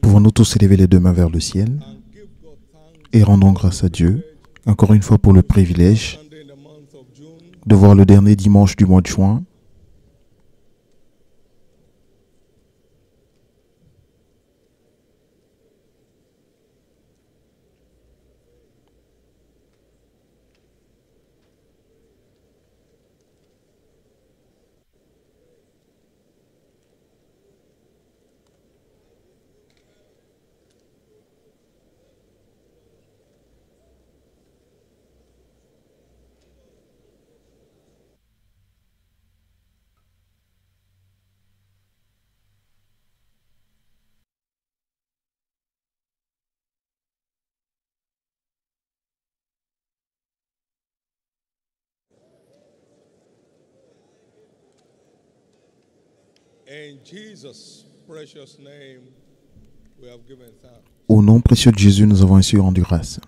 Pouvons-nous tous élever les deux mains vers le ciel et rendons grâce à Dieu, encore une fois pour le privilège de voir le dernier dimanche du mois de juin. Au nom précieux de Jésus, nous avons ainsi rendu grâce.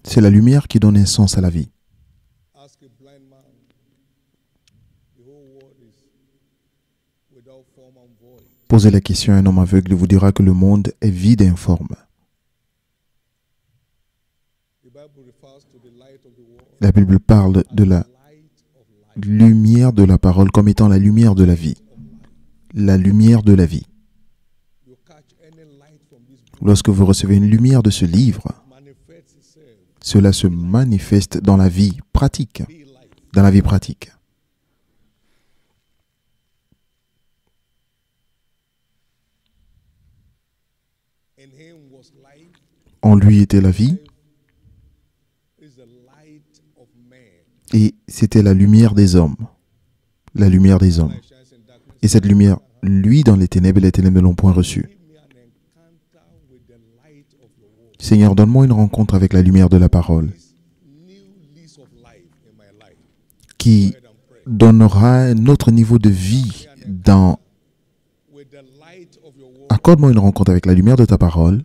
C'est la lumière qui donne un sens à la vie. Posez la question à un homme aveugle, il vous dira que le monde est vide et informe. La Bible parle de la lumière de la parole comme étant la lumière de la vie. La lumière de la vie. Lorsque vous recevez une lumière de ce livre, cela se manifeste dans la vie pratique. Dans la vie pratique. En lui était la vie. Et c'était la lumière des hommes. La lumière des hommes. Et cette lumière, lui, dans les ténèbres, et les ténèbres ne l'ont point reçue. Seigneur, donne-moi une rencontre avec la lumière de la parole qui donnera un autre niveau de vie dans... Accorde-moi une rencontre avec la lumière de ta parole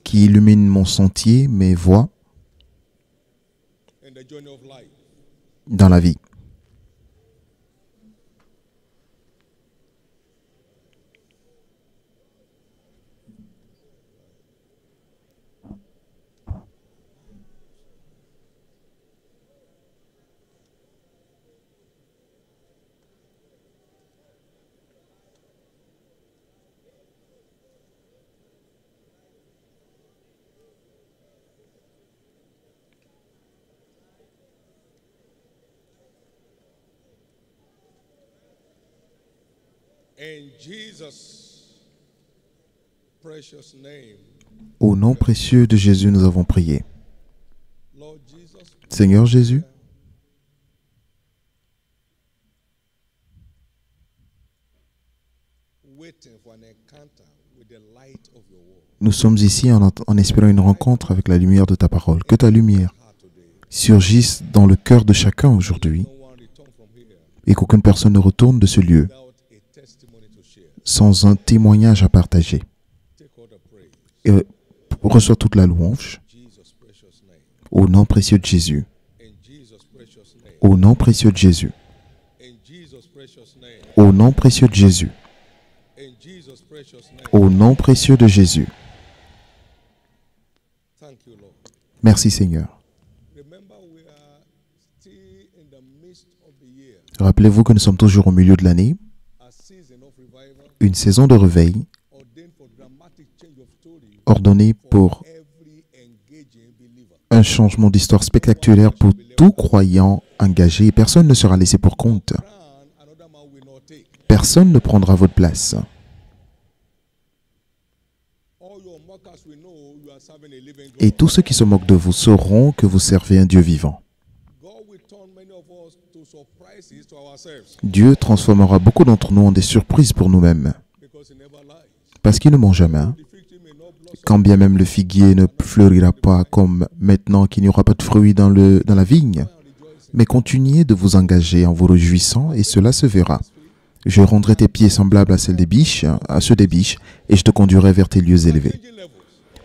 qui illumine mon sentier, mes voies dans la vie. Au nom précieux de Jésus, nous avons prié. Seigneur Jésus, nous sommes ici en espérant une rencontre avec la lumière de ta parole. Que ta lumière surgisse dans le cœur de chacun aujourd'hui et qu'aucune personne ne retourne de ce lieu sans un témoignage à partager. Et reçois toute la louange au nom précieux de Jésus. Au nom précieux de Jésus. Au nom précieux de Jésus. Au nom précieux de Jésus. Merci Seigneur. Rappelez-vous que nous sommes toujours au milieu de l'année, une saison de réveil ordonnée pour un changement d'histoire spectaculaire pour tout croyant engagé. Personne ne sera laissé pour compte. Personne ne prendra votre place. Et tous ceux qui se moquent de vous sauront que vous servez un Dieu vivant. Dieu transformera beaucoup d'entre nous en des surprises pour nous-mêmes. Parce qu'il ne ment jamais. Quand bien même le figuier ne fleurira pas comme maintenant qu'il n'y aura pas de fruits dans la vigne. Mais continuez de vous engager en vous réjouissant et cela se verra. Je rendrai tes pieds semblables à ceux des biches, et je te conduirai vers tes lieux élevés.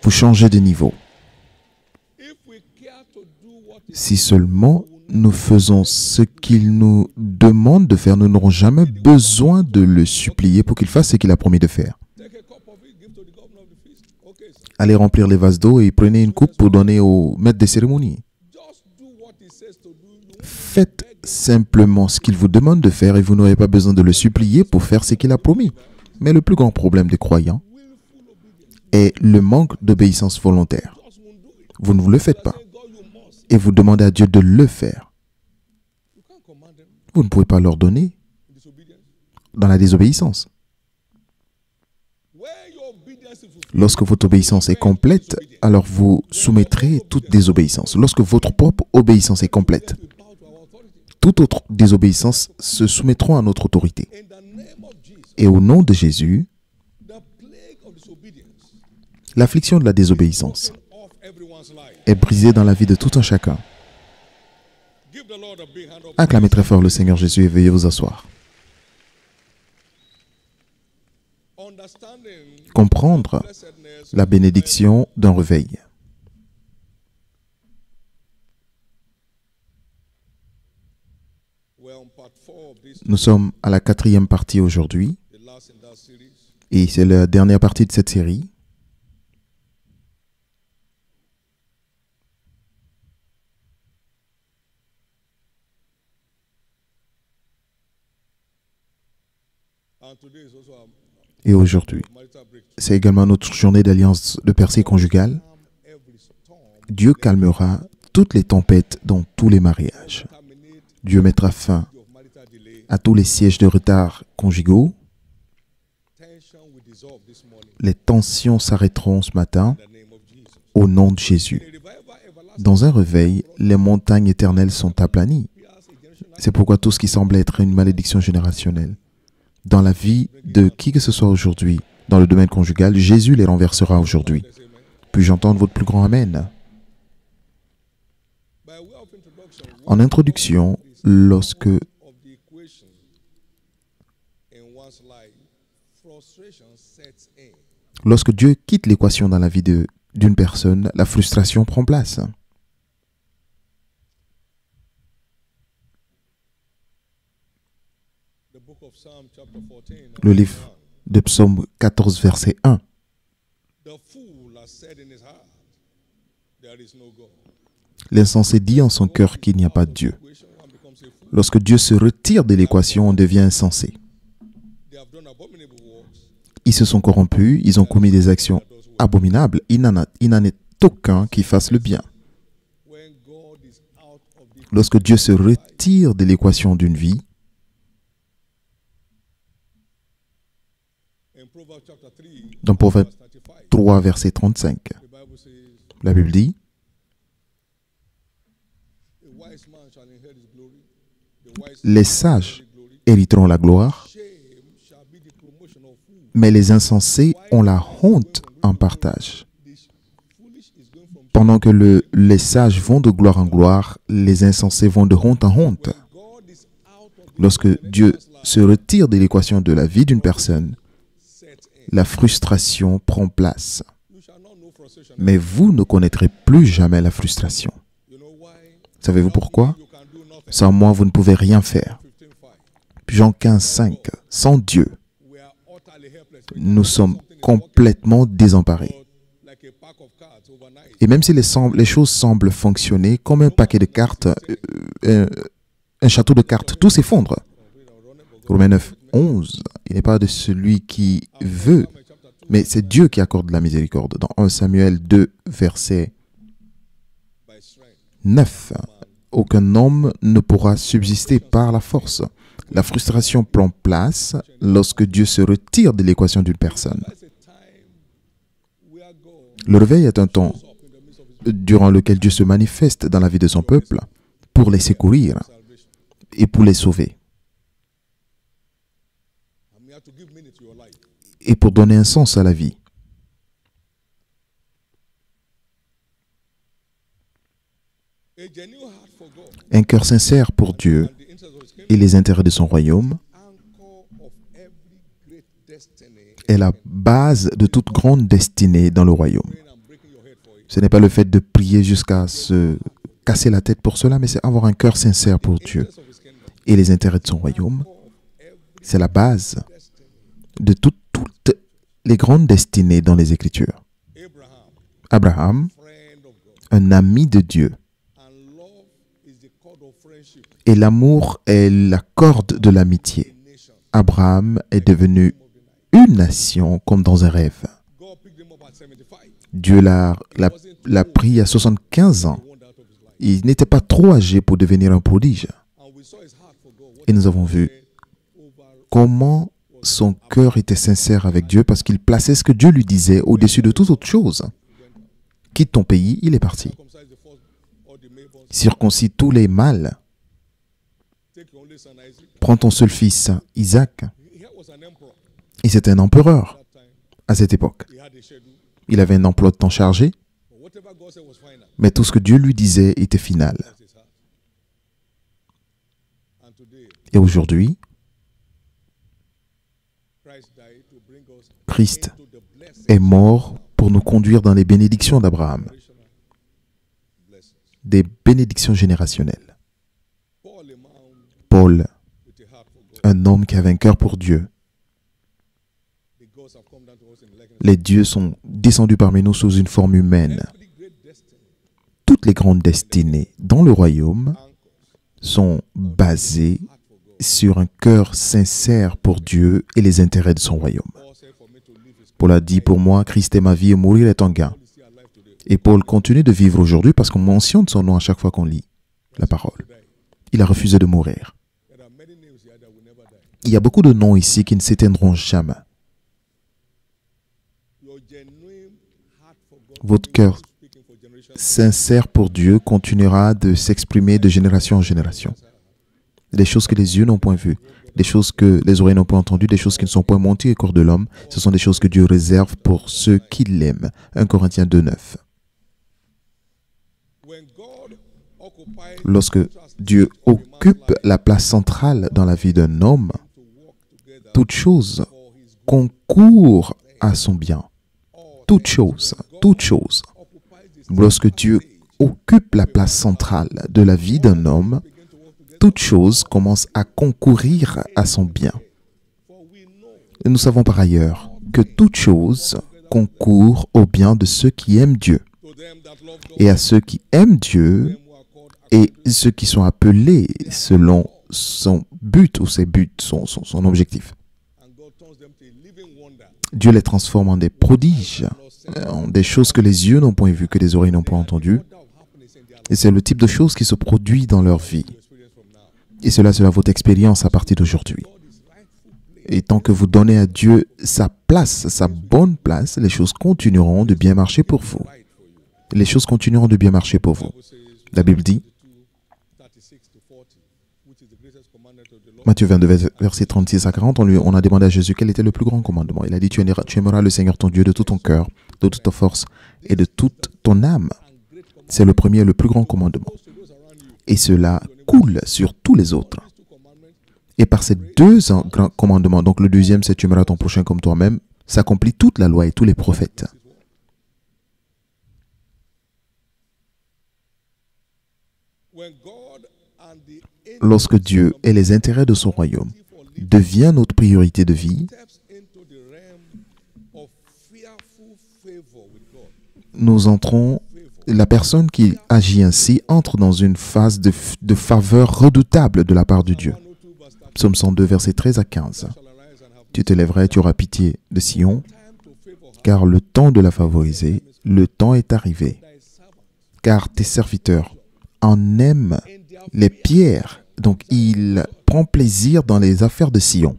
Vous changez de niveau. Si seulement nous faisons ce qu'il nous demande de faire, nous n'aurons jamais besoin de le supplier pour qu'il fasse ce qu'il a promis de faire. Allez remplir les vases d'eau et prenez une coupe pour donner au maître des cérémonies. Faites simplement ce qu'il vous demande de faire et vous n'aurez pas besoin de le supplier pour faire ce qu'il a promis. Mais le plus grand problème des croyants est le manque d'obéissance volontaire. Vous ne vous le faites pas. Et vous demandez à Dieu de le faire. Vous ne pouvez pas leur donner dans la désobéissance. Lorsque votre obéissance est complète, alors vous soumettrez toute désobéissance. Lorsque votre propre obéissance est complète, toute autre désobéissance se soumettront à notre autorité. Et au nom de Jésus, l'affliction de la désobéissance est brisée dans la vie de tout un chacun. Acclamez très fort le Seigneur Jésus et veuillez vous asseoir. Comprendre la bénédiction d'un réveil. Nous sommes à la 4e partie aujourd'hui et c'est la dernière partie de cette série. Et aujourd'hui, c'est également notre journée d'alliance de percée conjugale. Dieu calmera toutes les tempêtes dans tous les mariages. Dieu mettra fin à tous les sièges de retard conjugaux. Les tensions s'arrêteront ce matin au nom de Jésus. Dans un réveil, les montagnes éternelles sont aplanies. C'est pourquoi tout ce qui semble être une malédiction générationnelle dans la vie de qui que ce soit aujourd'hui, dans le domaine conjugal, Jésus les renversera aujourd'hui. Puis-je entendre votre plus grand Amen? En introduction, lorsque Dieu quitte l'équation dans la vie d'une personne, la frustration prend place. Le livre de Psaume 14, verset 1. L'insensé dit en son cœur qu'il n'y a pas de Dieu. Lorsque Dieu se retire de l'équation, on devient insensé. Ils se sont corrompus, ils ont commis des actions abominables. Il n'en est aucun qui fasse le bien. Lorsque Dieu se retire de l'équation d'une vie, dans Proverbe 3, verset 35, la Bible dit, les sages hériteront la gloire, mais les insensés ont la honte en partage. Pendant que les sages vont de gloire en gloire, les insensés vont de honte en honte. Lorsque Dieu se retire de l'équation de la vie d'une personne, la frustration prend place. Mais vous ne connaîtrez plus jamais la frustration. Savez-vous pourquoi? Sans moi, vous ne pouvez rien faire. Jean 15, 5. Sans Dieu, nous sommes complètement désemparés. Et même si les choses semblent fonctionner comme un paquet de cartes, un château de cartes, tout s'effondre. Romains 9, 11. Il n'est pas de celui qui veut, mais c'est Dieu qui accorde la miséricorde. Dans 1 Samuel 2, verset 9. Aucun homme ne pourra subsister par la force. La frustration prend place lorsque Dieu se retire de l'équation d'une personne. Le réveil est un temps durant lequel Dieu se manifeste dans la vie de son peuple pour les secourir et pour les sauver. Et pour donner un sens à la vie. Un cœur sincère pour Dieu et les intérêts de son royaume est la base de toute grande destinée dans le royaume. Ce n'est pas le fait de prier jusqu'à se casser la tête pour cela, mais c'est avoir un cœur sincère pour Dieu et les intérêts de son royaume. C'est la base de toutes les grandes destinées dans les Écritures. Abraham, un ami de Dieu, et l'amour est la corde de l'amitié. Abraham est devenu une nation comme dans un rêve. Dieu l'a pris à 75 ans. Il n'était pas trop âgé pour devenir un prodige. Et nous avons vu comment son cœur était sincère avec Dieu parce qu'il plaçait ce que Dieu lui disait au-dessus de toute autre chose. Quitte ton pays, il est parti. Circoncis tous les mâles. Prends ton seul fils, Isaac. Et c'était un empereur à cette époque. Il avait un emploi de temps chargé, mais tout ce que Dieu lui disait était final. Et aujourd'hui, Christ est mort pour nous conduire dans les bénédictions d'Abraham, des bénédictions générationnelles. Paul, un homme qui avait un cœur pour Dieu. Les dieux sont descendus parmi nous sous une forme humaine. Toutes les grandes destinées dans le royaume sont basées sur un cœur sincère pour Dieu et les intérêts de son royaume. Paul a dit, pour moi, Christ est ma vie et mourir est un gain. Et Paul continue de vivre aujourd'hui parce qu'on mentionne son nom à chaque fois qu'on lit la parole. Il a refusé de mourir. Il y a beaucoup de noms ici qui ne s'éteindront jamais. Votre cœur sincère pour Dieu continuera de s'exprimer de génération en génération. Des choses que les yeux n'ont point vues, des choses que les oreilles n'ont point entendues, des choses qui ne sont point montées au corps de l'homme, ce sont des choses que Dieu réserve pour ceux qui l'aiment. 1 Corinthiens 2:9. Lorsque Dieu occupe la place centrale dans la vie d'un homme, toute chose concourt à son bien. Toute chose. Lorsque Dieu occupe la place centrale de la vie d'un homme, toute chose commence à concourir à son bien. Et nous savons par ailleurs que toute chose concourt au bien de ceux qui aiment Dieu. Et à ceux qui aiment Dieu et ceux qui sont appelés selon son but ou ses buts, son objectif. Dieu les transforme en des prodiges, en des choses que les yeux n'ont point vues, que les oreilles n'ont point entendues. Et c'est le type de choses qui se produit dans leur vie. Et cela sera votre expérience à partir d'aujourd'hui. Et tant que vous donnez à Dieu sa place, sa bonne place, les choses continueront de bien marcher pour vous. Les choses continueront de bien marcher pour vous. La Bible dit, Matthieu 22, versets 36 à 40, on a demandé à Jésus quel était le plus grand commandement. Il a dit, tu aimeras le Seigneur ton Dieu de tout ton cœur, de toute ta force et de toute ton âme. C'est le premier et le plus grand commandement. Et cela coule sur tous les autres. Et par ces deux grands commandements, donc le deuxième, c'est tu aimeras ton prochain comme toi-même, s'accomplit toute la loi et tous les prophètes. Lorsque Dieu et les intérêts de son royaume deviennent notre priorité de vie, nous entrons, la personne qui agit ainsi entre dans une phase de faveur redoutable de la part de Dieu. Psaume 102, versets 13 à 15. Tu te lèveras et tu auras pitié de Sion, car le temps de la favoriser, le temps est arrivé. Car tes serviteurs en aiment les pierres. Donc, il prend plaisir dans les affaires de Sion.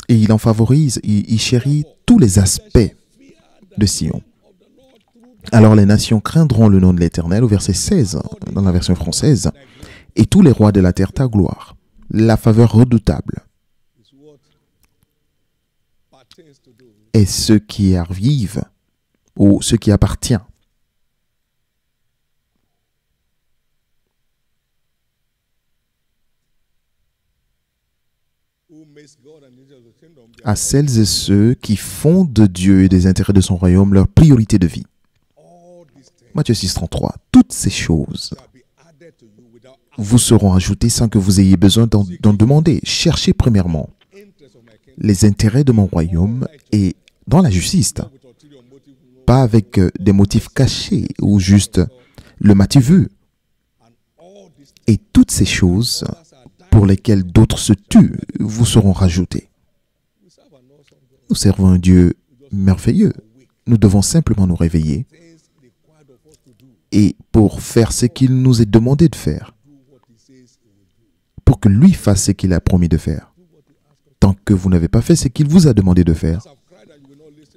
Et il en favorise, il chérit tous les aspects de Sion. Alors les nations craindront le nom de l'Éternel, au verset 16, dans la version française, et tous les rois de la terre ta gloire. La faveur redoutable. Et ce qui arrive, ou ce qui appartient. à celles et ceux qui font de Dieu et des intérêts de son royaume leur priorité de vie. Matthieu 6, 33. Toutes ces choses vous seront ajoutées sans que vous ayez besoin d'en demander. Cherchez premièrement les intérêts de mon royaume et dans la justice. Pas avec des motifs cachés ou juste le m'as-tu vu. Et toutes ces choses pour lesquelles d'autres se tuent vous seront rajoutées. Nous servons un Dieu merveilleux. Nous devons simplement nous réveiller et pour faire ce qu'il nous est demandé de faire, pour que lui fasse ce qu'il a promis de faire. Tant que vous n'avez pas fait ce qu'il vous a demandé de faire,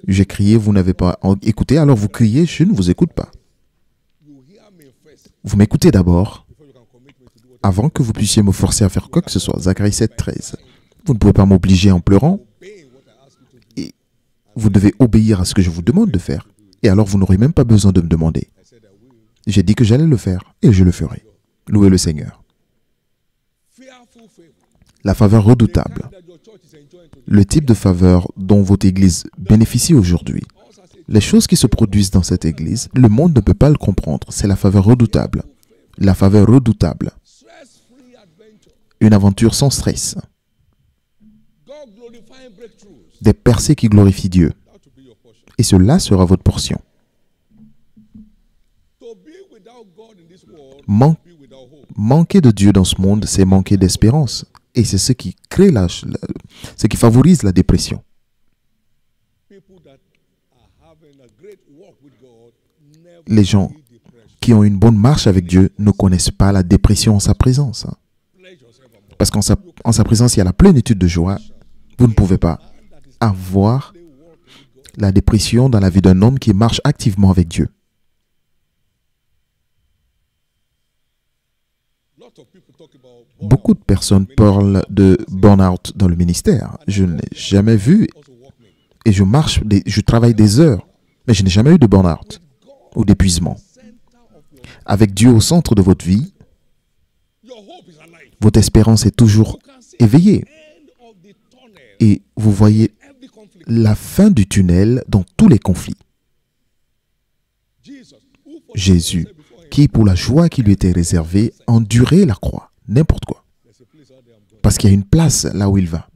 j'ai crié, vous n'avez pas écouté, alors vous criez, je ne vous écoute pas. Vous m'écoutez d'abord, avant que vous puissiez me forcer à faire quoi que ce soit. Zacharie 7, 13. Vous ne pouvez pas m'obliger en pleurant, et vous devez obéir à ce que je vous demande de faire. Et alors vous n'aurez même pas besoin de me demander. J'ai dit que j'allais le faire, et je le ferai. Louez le Seigneur. La faveur redoutable. Le type de faveur dont votre Église bénéficie aujourd'hui. Les choses qui se produisent dans cette Église, le monde ne peut pas le comprendre. C'est la faveur redoutable. La faveur redoutable. Une aventure sans stress. Des percées qui glorifient Dieu. Et cela sera votre portion. Manquer de Dieu dans ce monde, c'est manquer d'espérance. Et c'est ce qui crée ce qui favorise la dépression. Les gens qui ont une bonne marche avec Dieu ne connaissent pas la dépression en sa présence. Parce qu'en sa présence, il y a la plénitude de joie. Vous ne pouvez pas avoir la dépression dans la vie d'un homme qui marche activement avec Dieu. Beaucoup de personnes parlent de burn-out dans le ministère. Je ne l'ai jamais vu et je travaille des heures, mais je n'ai jamais eu de burn-out ou d'épuisement. Avec Dieu au centre de votre vie, votre espérance est toujours éveillée et vous voyez la fin du tunnel dans tous les conflits. Jésus, qui pour la joie qui lui était réservée, endurait la croix, n'importe quoi. Parce qu'il y a une place là où il va.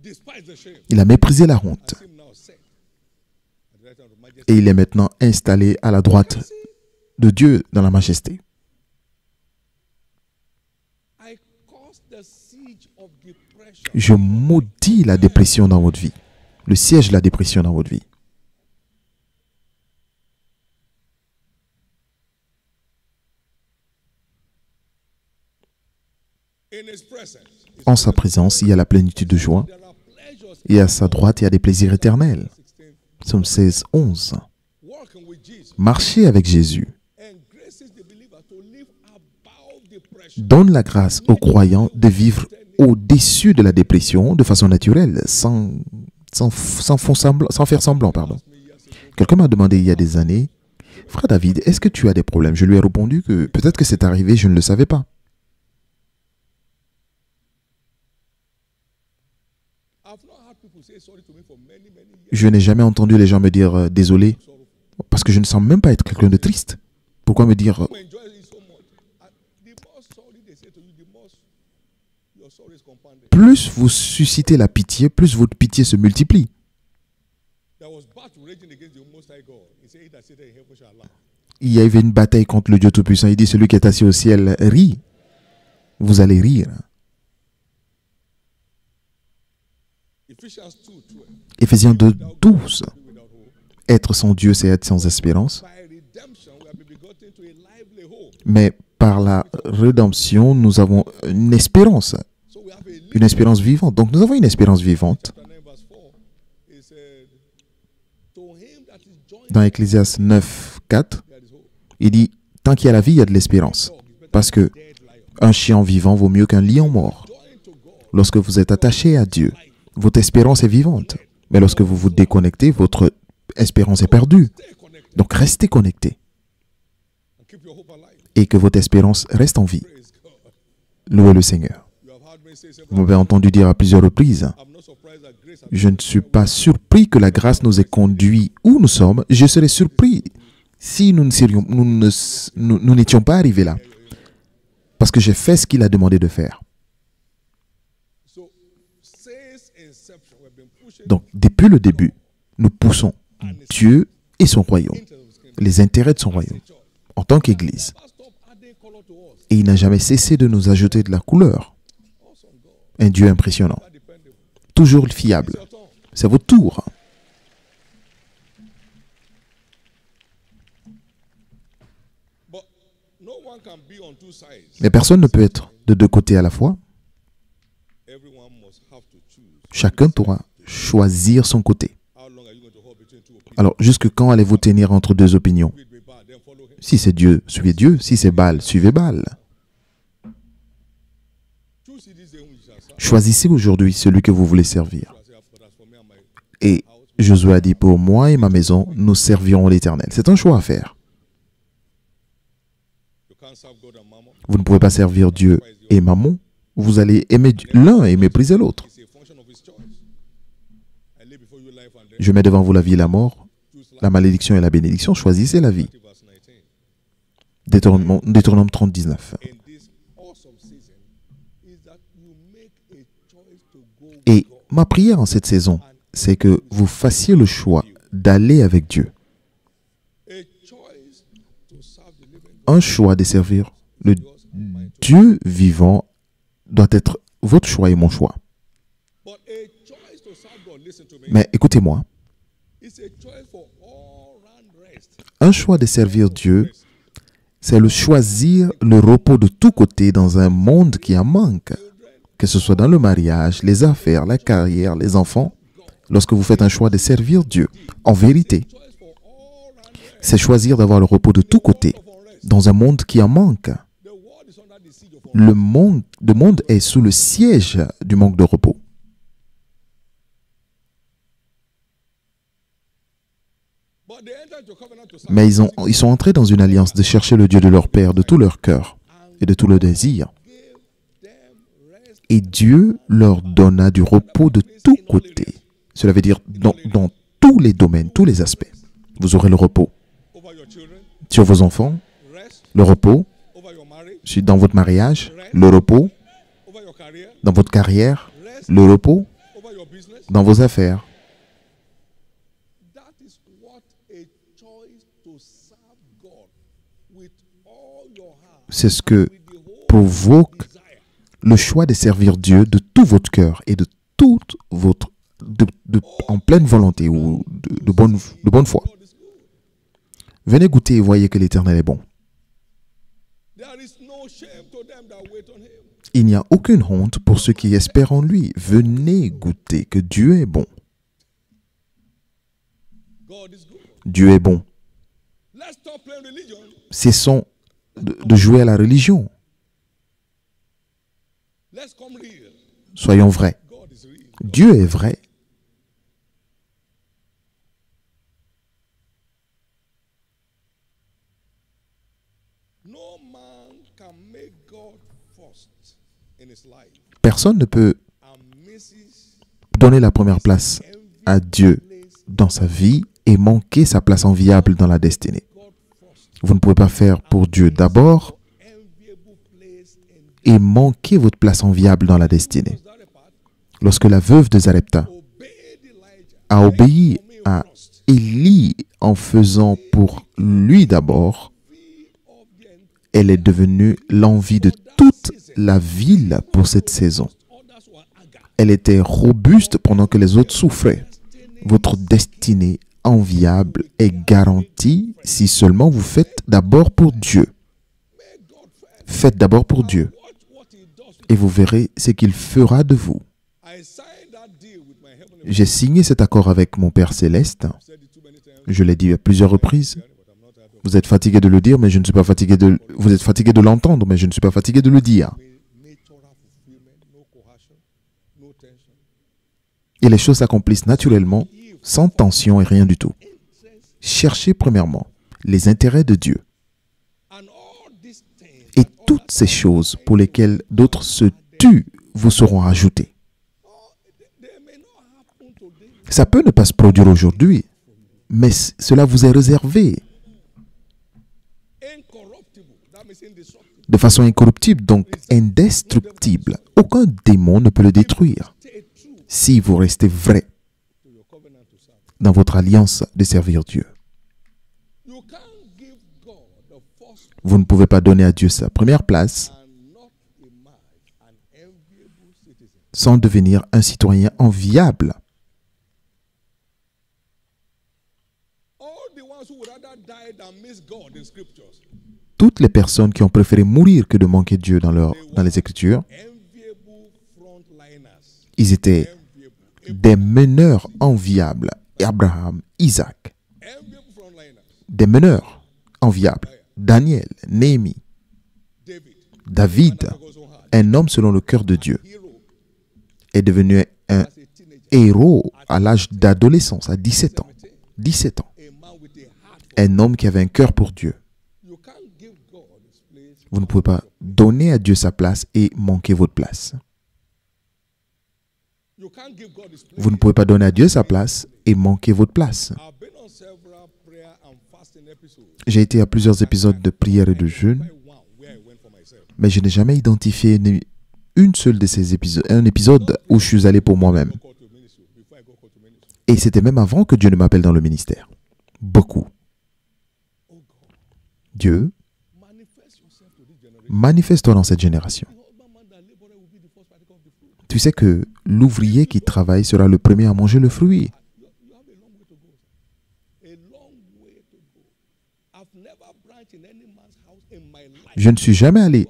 Il a méprisé la honte. Et il est maintenant installé à la droite de Dieu dans la majesté. Je maudis la dépression dans votre vie. Le siège de la dépression dans votre vie. En sa présence, il y a la plénitude de joie. Et à sa droite, il y a des plaisirs éternels. Psaume 16, 11. Marcher avec Jésus donne la grâce aux croyants de vivre au-dessus de la dépression de façon naturelle, sans faire semblant. Quelqu'un m'a demandé il y a des années, « Frère David, est-ce que tu as des problèmes ?» Je lui ai répondu que peut-être que c'est arrivé, je ne le savais pas. Je n'ai jamais entendu les gens me dire désolé, parce que je ne sens même pas être quelqu'un de triste. Pourquoi me dire plus vous suscitez la pitié, plus votre pitié se multiplie. Il y avait une bataille contre le Dieu Tout-Puissant. Il dit, celui qui est assis au ciel rit. Vous allez rire. Éphésiens 2, 12. Être sans Dieu, c'est être sans espérance. Mais par la rédemption, nous avons une espérance vivante. Donc nous avons une espérance vivante. Dans Ecclésiaste 9, 4, il dit, tant qu'il y a la vie, il y a de l'espérance. Parce que un chien vivant vaut mieux qu'un lion mort. Lorsque vous êtes attaché à Dieu, votre espérance est vivante. Mais lorsque vous vous déconnectez, votre espérance est perdue. Donc restez connecté. Et que votre espérance reste en vie. Louez le Seigneur. Vous m'avez entendu dire à plusieurs reprises Je ne suis pas surpris que la grâce nous ait conduits où nous sommes. Je serais surpris si nous n'étions pas arrivés là. Parce que j'ai fait ce qu'il a demandé de faire. Donc, depuis le début, nous poussons Dieu et son royaume, les intérêts de son royaume, en tant qu'Église. Et il n'a jamais cessé de nous ajouter de la couleur. Un Dieu impressionnant. Toujours fiable. C'est votre tour. Mais personne ne peut être de deux côtés à la fois. Chacun doit choisir son côté. Alors, jusque quand allez-vous tenir entre deux opinions? Si c'est Dieu, suivez Dieu. Si c'est Baal, suivez Baal. Choisissez aujourd'hui celui que vous voulez servir. Et Josué a dit, pour moi et ma maison, nous servirons l'Éternel. C'est un choix à faire. Vous ne pouvez pas servir Dieu et Mammon. Vous allez aimer l'un et mépriser l'autre. Je mets devant vous la vie et la mort, la malédiction et la bénédiction. Choisissez la vie. Deutéronome 30, 19. Et ma prière en cette saison, c'est que vous fassiez le choix d'aller avec Dieu. Un choix de servir le Dieu vivant doit être votre choix et mon choix. Mais écoutez-moi, un choix de servir Dieu, c'est le choisir le repos de tous côtés dans un monde qui en manque. Que ce soit dans le mariage, les affaires, la carrière, les enfants. Lorsque vous faites un choix de servir Dieu, en vérité, c'est choisir d'avoir le repos de tous côtés dans un monde qui en manque. Le monde est sous le siège du manque de repos. Mais ils sont entrés dans une alliance de chercher le Dieu de leur père de tout leur cœur et de tout leur désir. Et Dieu leur donna du repos de tous côtés. Cela veut dire dans tous les domaines, tous les aspects. Vous aurez le repos sur vos enfants, le repos dans votre mariage, le repos dans votre carrière, le repos dans vos affaires. C'est ce que provoque le choix de servir Dieu de tout votre cœur et de toute votre en pleine volonté ou de bonne foi. Venez goûter et voyez que l'Éternel est bon. Il n'y a aucune honte pour ceux qui espèrent en lui. Venez goûter que Dieu est bon. Dieu est bon. Cessons de jouer à la religion. Soyons vrais. Dieu est vrai. Personne ne peut donner la première place à Dieu dans sa vie et manquer sa place enviable dans la destinée. Vous ne pouvez pas faire pour Dieu d'abord et manquer votre place enviable dans la destinée. Lorsque la veuve de Zarepta a obéi à Élie en faisant pour lui d'abord, elle est devenue l'envie de toute la ville pour cette saison. Elle était robuste pendant que les autres souffraient. Votre destinée enviable est garantie si seulement vous faites d'abord pour Dieu. Faites d'abord pour Dieu. Et vous verrez ce qu'il fera de vous. J'ai signé cet accord avec mon Père Céleste. Je l'ai dit à plusieurs reprises. Vous êtes fatigué de le dire, mais je ne suis pas fatigué de... Vous êtes fatigué de l'entendre, mais je ne suis pas fatigué de le dire. Et les choses s'accomplissent naturellement, sans tension et rien du tout. Cherchez premièrement les intérêts de Dieu. Et toutes ces choses pour lesquelles d'autres se tuent vous seront ajoutées. Ça peut ne pas se produire aujourd'hui, mais cela vous est réservé de façon incorruptible, donc indestructible. Aucun démon ne peut le détruire si vous restez vrai dans votre alliance de servir Dieu. Vous ne pouvez pas donner à Dieu sa première place sans devenir un citoyen enviable. Toutes les personnes qui ont préféré mourir que de manquer Dieu dans les Écritures, ils étaient des meneurs enviables. Abraham, Isaac, des meneurs enviables. Daniel, Néhémie, David, un homme selon le cœur de Dieu, est devenu un héros à l'âge d'adolescence, à 17 ans. 17 ans. Un homme qui avait un cœur pour Dieu. Vous ne pouvez pas donner à Dieu sa place et manquer votre place. Vous ne pouvez pas donner à Dieu sa place et manquer votre place. J'ai été à plusieurs épisodes de prière et de jeûne, mais je n'ai jamais identifié une seule de ces épisodes, un épisode où je suis allé pour moi-même. Et c'était même avant que Dieu ne m'appelle dans le ministère. Beaucoup. Dieu, manifeste-toi dans cette génération. Tu sais que l'ouvrier qui travaille sera le premier à manger le fruit. Je ne suis jamais allé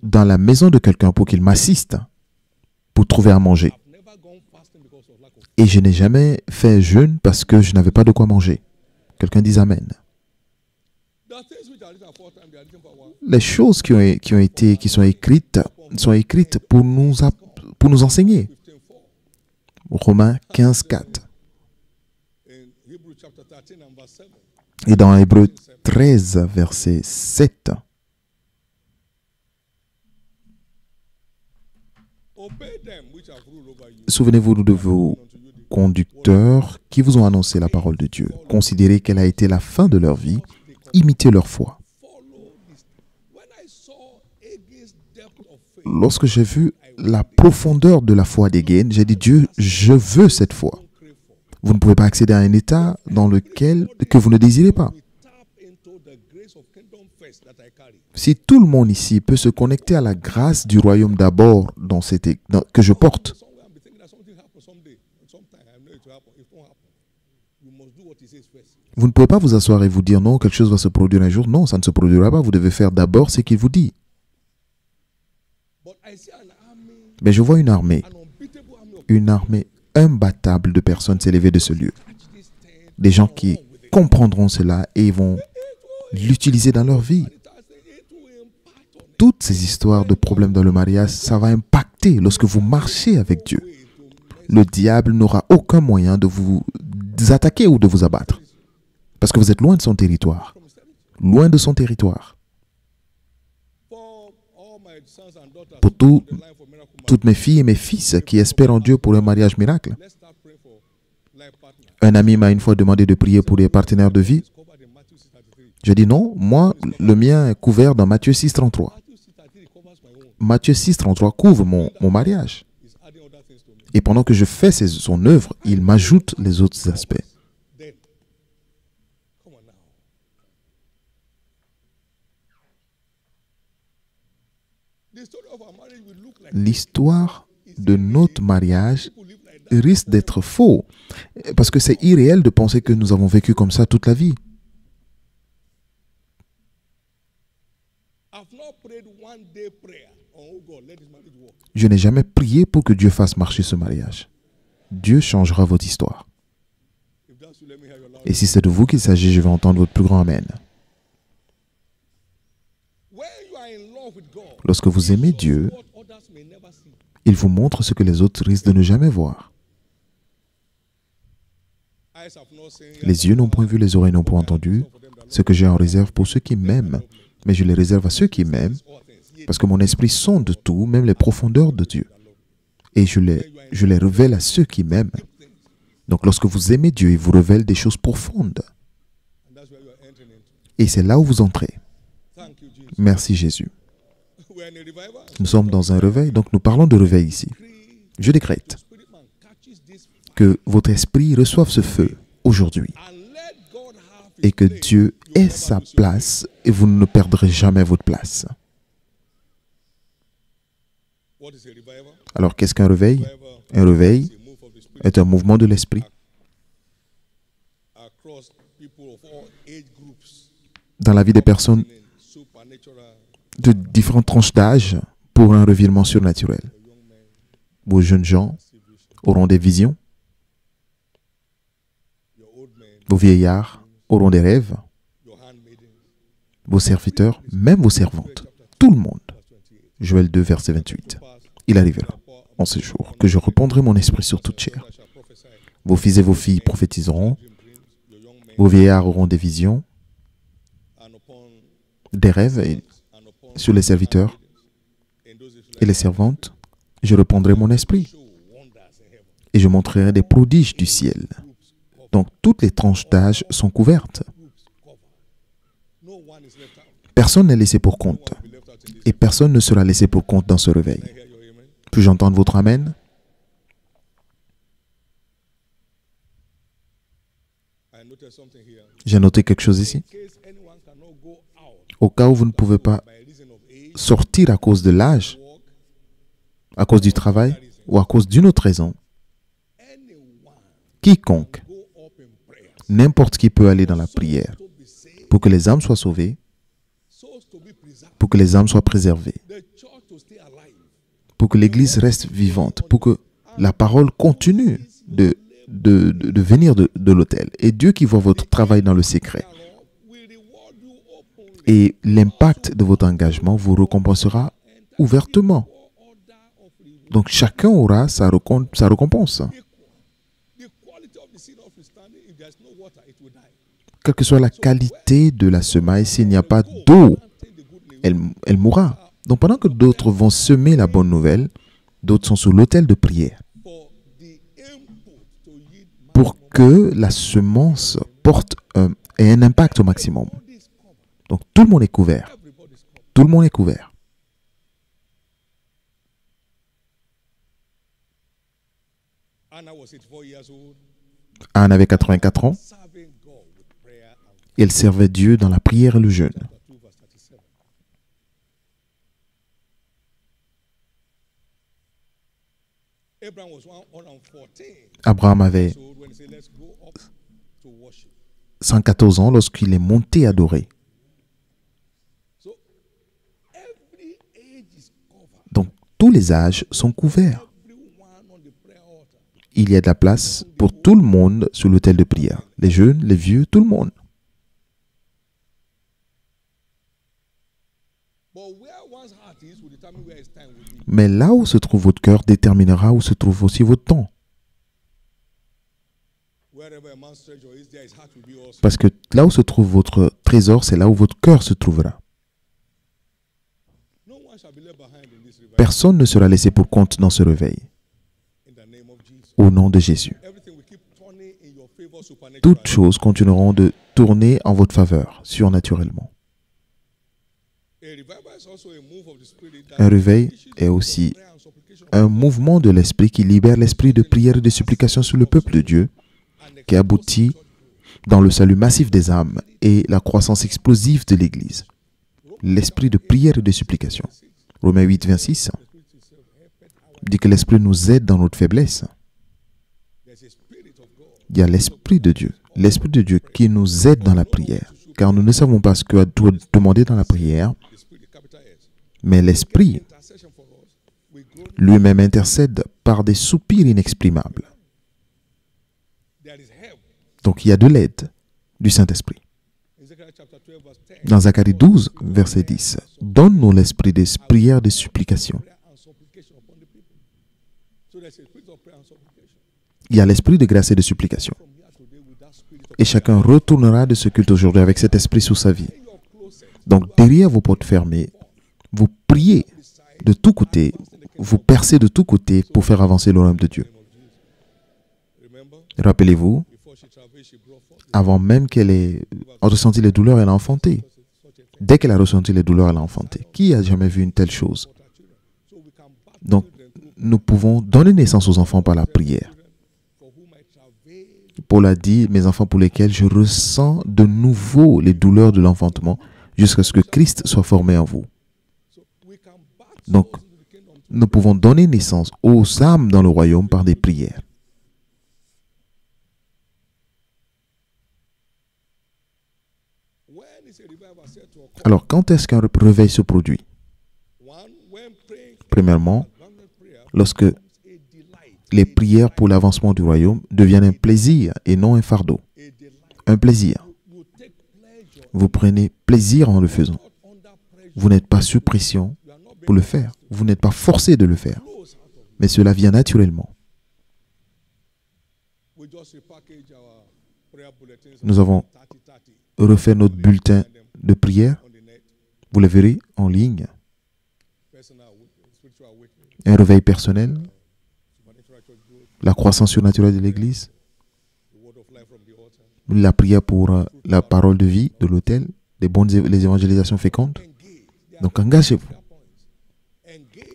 dans la maison de quelqu'un pour qu'il m'assiste, pour trouver à manger. Et je n'ai jamais fait jeûne parce que je n'avais pas de quoi manger. Quelqu'un dise Amen. Les choses qui sont écrites pour nous enseigner. Romains 15, 4. Et dans Hébreux 13, verset 7. Souvenez-vous de vos conducteurs qui vous ont annoncé la parole de Dieu. Considérez quelle a été la fin de leur vie. Imitez leur foi. Lorsque j'ai vu la profondeur de la foi d'Hagin, j'ai dit, Dieu, je veux cette foi. Vous ne pouvez pas accéder à un état que vous ne désirez pas. Si tout le monde ici peut se connecter à la grâce du royaume d'abord que je porte, vous ne pouvez pas vous asseoir et vous dire non, quelque chose va se produire un jour. Non, ça ne se produira pas. Vous devez faire d'abord ce qu'il vous dit. Mais je vois une armée imbattable de personnes s'élever de ce lieu. Des gens qui comprendront cela et vont l'utiliser dans leur vie. Toutes ces histoires de problèmes dans le mariage, ça va impacter lorsque vous marchez avec Dieu. Le diable n'aura aucun moyen de vous attaquer ou de vous abattre. Parce que vous êtes loin de son territoire. Loin de son territoire. Pour toutes mes filles et mes fils qui espèrent en Dieu pour un mariage miracle. Un ami m'a une fois demandé de prier pour des partenaires de vie. J'ai dit non, moi, le mien est couvert dans Matthieu 6, 33. Matthieu 6, 33 couvre mon mariage. Et pendant que je fais son œuvre, il m'ajoute les autres aspects. L'histoire de notre mariage risque d'être faux. Parce que c'est irréel de penser que nous avons vécu comme ça toute la vie. Je n'ai jamais prié pour que Dieu fasse marcher ce mariage. Dieu changera votre histoire. Et si c'est de vous qu'il s'agit, je vais entendre votre plus grand Amen. Lorsque vous aimez Dieu, il vous montre ce que les autres risquent de ne jamais voir. Les yeux n'ont point vu, les oreilles n'ont point entendu, ce que j'ai en réserve pour ceux qui m'aiment. Mais je les réserve à ceux qui m'aiment, parce que mon esprit sonde tout, même les profondeurs de Dieu. Et je les révèle à ceux qui m'aiment. Donc lorsque vous aimez Dieu, il vous révèle des choses profondes. Et c'est là où vous entrez. Merci Jésus. Nous sommes dans un réveil, donc nous parlons de réveil ici. Je décrète que votre esprit reçoive ce feu aujourd'hui et que Dieu ait sa place et vous ne perdrez jamais votre place. Alors qu'est-ce qu'un réveil? Un réveil est un mouvement de l'esprit dans la vie des personnes de différentes tranches d'âge pour un revirement surnaturel. Vos jeunes gens auront des visions. Vos vieillards auront des rêves. Vos serviteurs, même vos servantes, tout le monde. Joël 2, verset 28. Il arrivera en ce jour que je répandrai mon esprit sur toute chair. Vos fils et vos filles prophétiseront. Vos vieillards auront des visions, des rêves, et sur les serviteurs et les servantes, je répandrai mon esprit et je montrerai des prodiges du ciel. Donc, toutes les tranches d'âge sont couvertes. Personne n'est laissé pour compte et personne ne sera laissé pour compte dans ce réveil. Puis-je entendre votre amen? J'ai noté quelque chose ici. Au cas où vous ne pouvez pas sortir à cause de l'âge, à cause du travail ou à cause d'une autre raison, quiconque, n'importe qui peut aller dans la prière pour que les âmes soient sauvées, pour que les âmes soient préservées, pour que l'Église reste vivante, pour que la parole continue de venir de l'autel. Et Dieu qui voit votre travail dans le secret et l'impact de votre engagement vous récompensera ouvertement. Donc chacun aura sa récompense. Quelle que soit la qualité de la semaille, s'il n'y a pas d'eau, elle mourra. Donc pendant que d'autres vont semer la bonne nouvelle, d'autres sont sur l'autel de prière pour que la semence ait un impact au maximum. Donc tout le monde est couvert. Tout le monde est couvert. Anne avait 84 ans. Elle servait Dieu dans la prière et le jeûne. Abraham avait 114 ans lorsqu'il est monté adorer. Donc, tous les âges sont couverts. Il y a de la place pour tout le monde sur l'autel de prière. Les jeunes, les vieux, tout le monde. Mais là où se trouve votre cœur déterminera où se trouve aussi votre temps. Parce que là où se trouve votre trésor, c'est là où votre cœur se trouvera. Personne ne sera laissé pour compte dans ce réveil. Au nom de Jésus. Toutes choses continueront de tourner en votre faveur, surnaturellement. Un réveil est aussi un mouvement de l'esprit qui libère l'esprit de prière et de supplication sur le peuple de Dieu, qui aboutit dans le salut massif des âmes et la croissance explosive de l'Église. L'esprit de prière et de supplication. Romains 8, 26 dit que l'esprit nous aide dans notre faiblesse. Il y a l'esprit de Dieu qui nous aide dans la prière, car nous ne savons pas ce que doit demander dans la prière, mais l'esprit lui-même intercède par des soupirs inexprimables. Donc il y a de l'aide du Saint-Esprit. Dans Zacharie 12, verset 10, « Donne-nous l'esprit des prières et des supplications. » Il y a l'esprit de grâce et de supplication. Et chacun retournera de ce culte aujourd'hui avec cet esprit sous sa vie. Donc derrière vos portes fermées, vous priez de tous côtés, vous percez de tous côtés pour faire avancer le royaume de Dieu. Rappelez-vous, avant même qu'elle ait ressenti les douleurs, elle a enfanté. Dès qu'elle a ressenti les douleurs, elle a enfanté. Qui a jamais vu une telle chose? Donc, nous pouvons donner naissance aux enfants par la prière. Paul a dit, mes enfants pour lesquels je ressens de nouveau les douleurs de l'enfantement jusqu'à ce que Christ soit formé en vous. Donc, nous pouvons donner naissance aux âmes dans le royaume par des prières. Alors, quand est-ce qu'un réveil se produit? Premièrement, lorsque les prières pour l'avancement du royaume deviennent un plaisir et non un fardeau. Un plaisir. Vous prenez plaisir en le faisant. Vous n'êtes pas sous pression pour le faire. Vous n'êtes pas forcé de le faire. Mais cela vient naturellement. Nous avons refait notre bulletin de prière. Vous le verrez en ligne. Un réveil personnel. La croissance surnaturelle de l'Église. La prière pour la parole de vie de l'autel. Les évangélisations fécondes. Donc engagez-vous.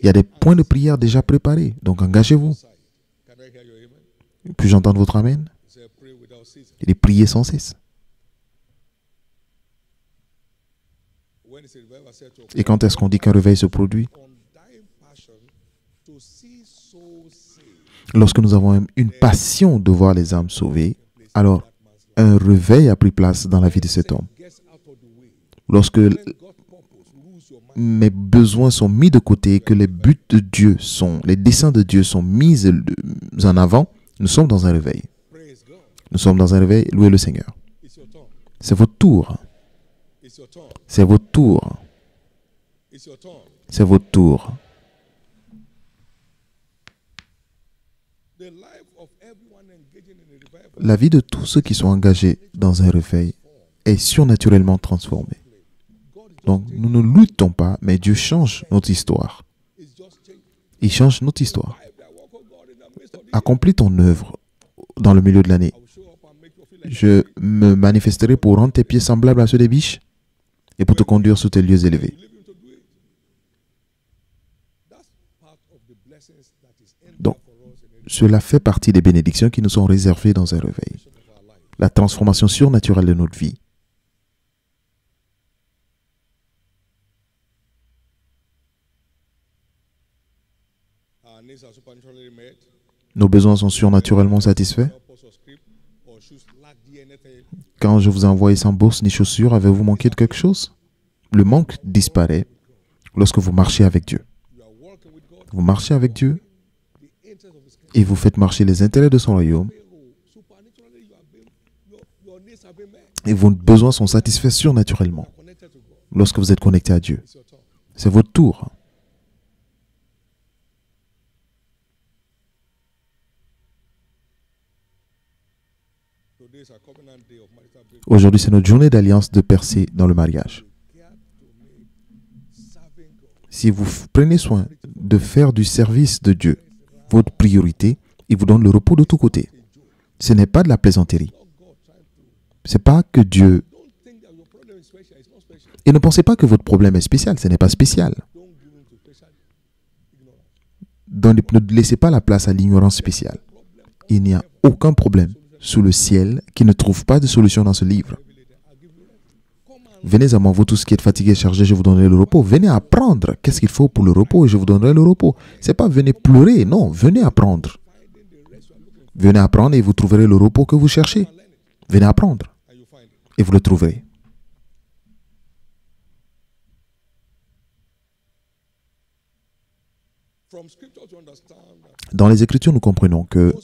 Il y a des points de prière déjà préparés. Donc engagez-vous. Puis-je entendre votre amen? Et priez sans cesse. Et quand est-ce qu'on dit qu'un réveil se produit? Lorsque nous avons une passion de voir les âmes sauvées, alors un réveil a pris place dans la vie de cet homme. Lorsque mes besoins sont mis de côté, que les buts de Dieu les desseins de Dieu sont mis en avant, nous sommes dans un réveil. Nous sommes dans un réveil, louez le Seigneur. C'est votre tour. C'est votre tour. C'est votre tour. La vie de tous ceux qui sont engagés dans un réveil est surnaturellement transformée. Donc, nous ne luttons pas, mais Dieu change notre histoire. Il change notre histoire. Accomplis ton œuvre dans le milieu de l'année. Je me manifesterai pour rendre tes pieds semblables à ceux des biches et pour te conduire sous tes lieux élevés. Donc, cela fait partie des bénédictions qui nous sont réservées dans un réveil. La transformation surnaturelle de notre vie. Nos besoins sont surnaturellement satisfaits. Quand je vous ai envoyé sans bourse ni chaussures, avez-vous manqué de quelque chose? Le manque disparaît lorsque vous marchez avec Dieu. Vous marchez avec Dieu et vous faites marcher les intérêts de son royaume. Et vos besoins sont satisfaits surnaturellement lorsque vous êtes connecté à Dieu. C'est votre tour. Aujourd'hui, c'est notre journée d'alliance de percée dans le mariage. Si vous prenez soin de faire du service de Dieu votre priorité, il vous donne le repos de tous côtés. Ce n'est pas de la plaisanterie. Ce n'est pas que Dieu... Et ne pensez pas que votre problème est spécial. Ce n'est pas spécial. Donc, ne laissez pas la place à l'ignorance spéciale. Il n'y a aucun problème sous le ciel qui ne trouve pas de solution dans ce livre. Venez à moi, vous tous qui êtes fatigués et chargés, je vous donnerai le repos. Venez apprendre qu'est-ce qu'il faut pour le repos et je vous donnerai le repos. Ce n'est pas venez pleurer, non, venez apprendre. Venez apprendre et vous trouverez le repos que vous cherchez. Venez apprendre et vous le trouverez. Dans les Écritures, nous comprenons que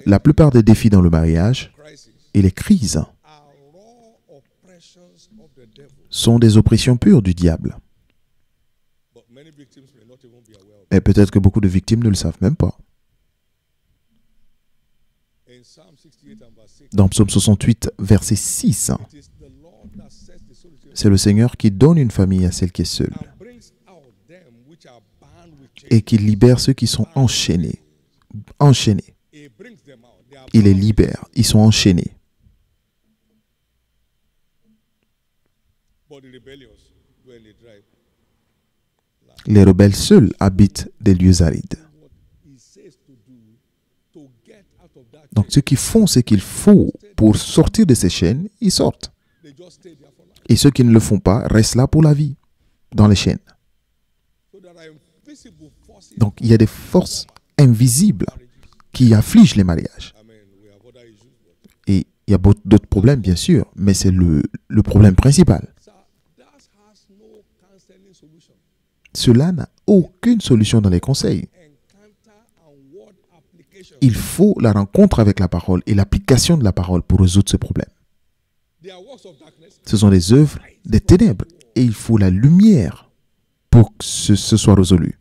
la plupart des défis dans le mariage et les crises sont des oppressions pures du diable. Et peut-être que beaucoup de victimes ne le savent même pas. Dans Psaume 68, verset 6, c'est le Seigneur qui donne une famille à celle qui est seule et qui libère ceux qui sont enchaînés. Enchaînés. Il les libère. Ils sont enchaînés. Les rebelles seuls habitent des lieux arides. Donc, ce qu'ils font, c'est qu'il faut, pour sortir de ces chaînes, ils sortent. Et ceux qui ne le font pas restent là pour la vie, dans les chaînes. Donc, il y a des forces invisibles qui affligent les mariages. Et il y a d'autres problèmes, bien sûr, mais c'est le problème principal. Cela n'a aucune solution dans les conseils. Il faut la rencontre avec la parole et l'application de la parole pour résoudre ce problème. Ce sont des œuvres des ténèbres et il faut la lumière pour que ce soit résolu.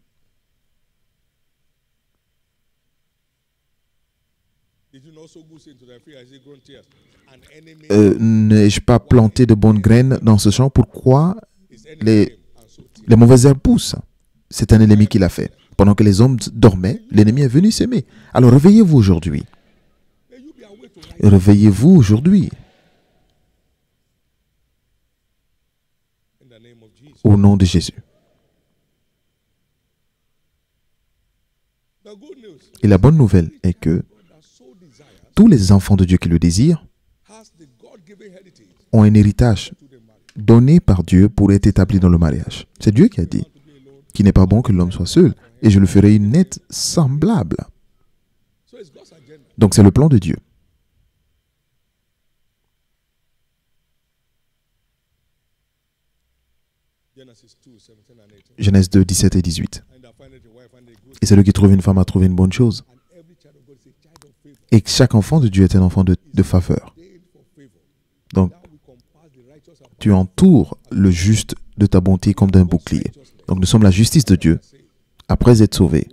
N'ai-je pas planté de bonnes graines dans ce champ? Pourquoi les mauvaises herbes poussent? C'est un ennemi qui l'a fait. Pendant que les hommes dormaient, l'ennemi est venu s'aimer. Alors réveillez-vous aujourd'hui. Réveillez-vous aujourd'hui. Au nom de Jésus. Et la bonne nouvelle est que tous les enfants de Dieu qui le désirent ont un héritage donné par Dieu pour être établi dans le mariage. C'est Dieu qui a dit qu'il n'est pas bon que l'homme soit seul et je le ferai une aide semblable. Donc c'est le plan de Dieu. Genèse 2, 17 et 18. Et celui qui trouve une femme a trouvé une bonne chose. Et chaque enfant de Dieu est un enfant de faveur. Donc, tu entoures le juste de ta bonté comme d'un bouclier. Donc, nous sommes la justice de Dieu après être sauvés.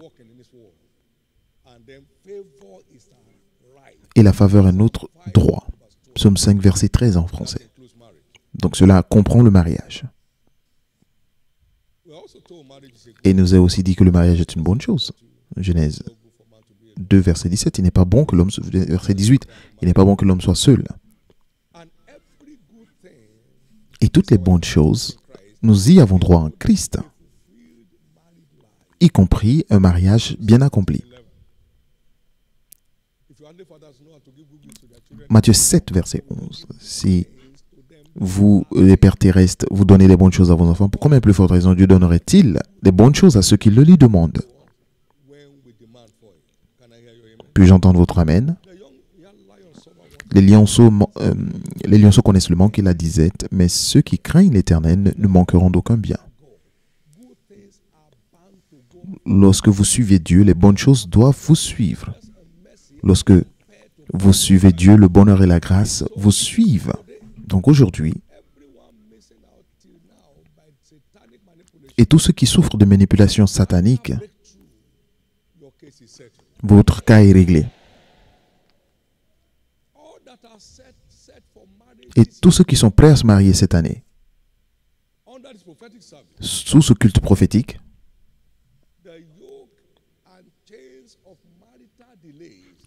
Et la faveur est notre droit. Psaume 5, verset 13 en français. Donc, cela comprend le mariage. Et il nous a aussi dit que le mariage est une bonne chose. Genèse 2, verset 17, il n'est pas bon que l'homme soit, verset 18, il n'est pas bon que l'homme soit seul. Et toutes les bonnes choses, nous y avons droit en Christ, y compris un mariage bien accompli. Matthieu 7, verset 11. Si vous, les pères terrestres, vous donnez les bonnes choses à vos enfants, pour combien plus forte raison Dieu donnerait-il des bonnes choses à ceux qui le lui demandent? Puis-je entendre votre amen? Les lionceaux connaissent le manque et la disette, mais ceux qui craignent l'Éternel ne manqueront d'aucun bien. Lorsque vous suivez Dieu, les bonnes choses doivent vous suivre. Lorsque vous suivez Dieu, le bonheur et la grâce vous suivent. Donc aujourd'hui, et tous ceux qui souffrent de manipulations sataniques, votre cas est réglé. Et tous ceux qui sont prêts à se marier cette année, sous ce culte prophétique,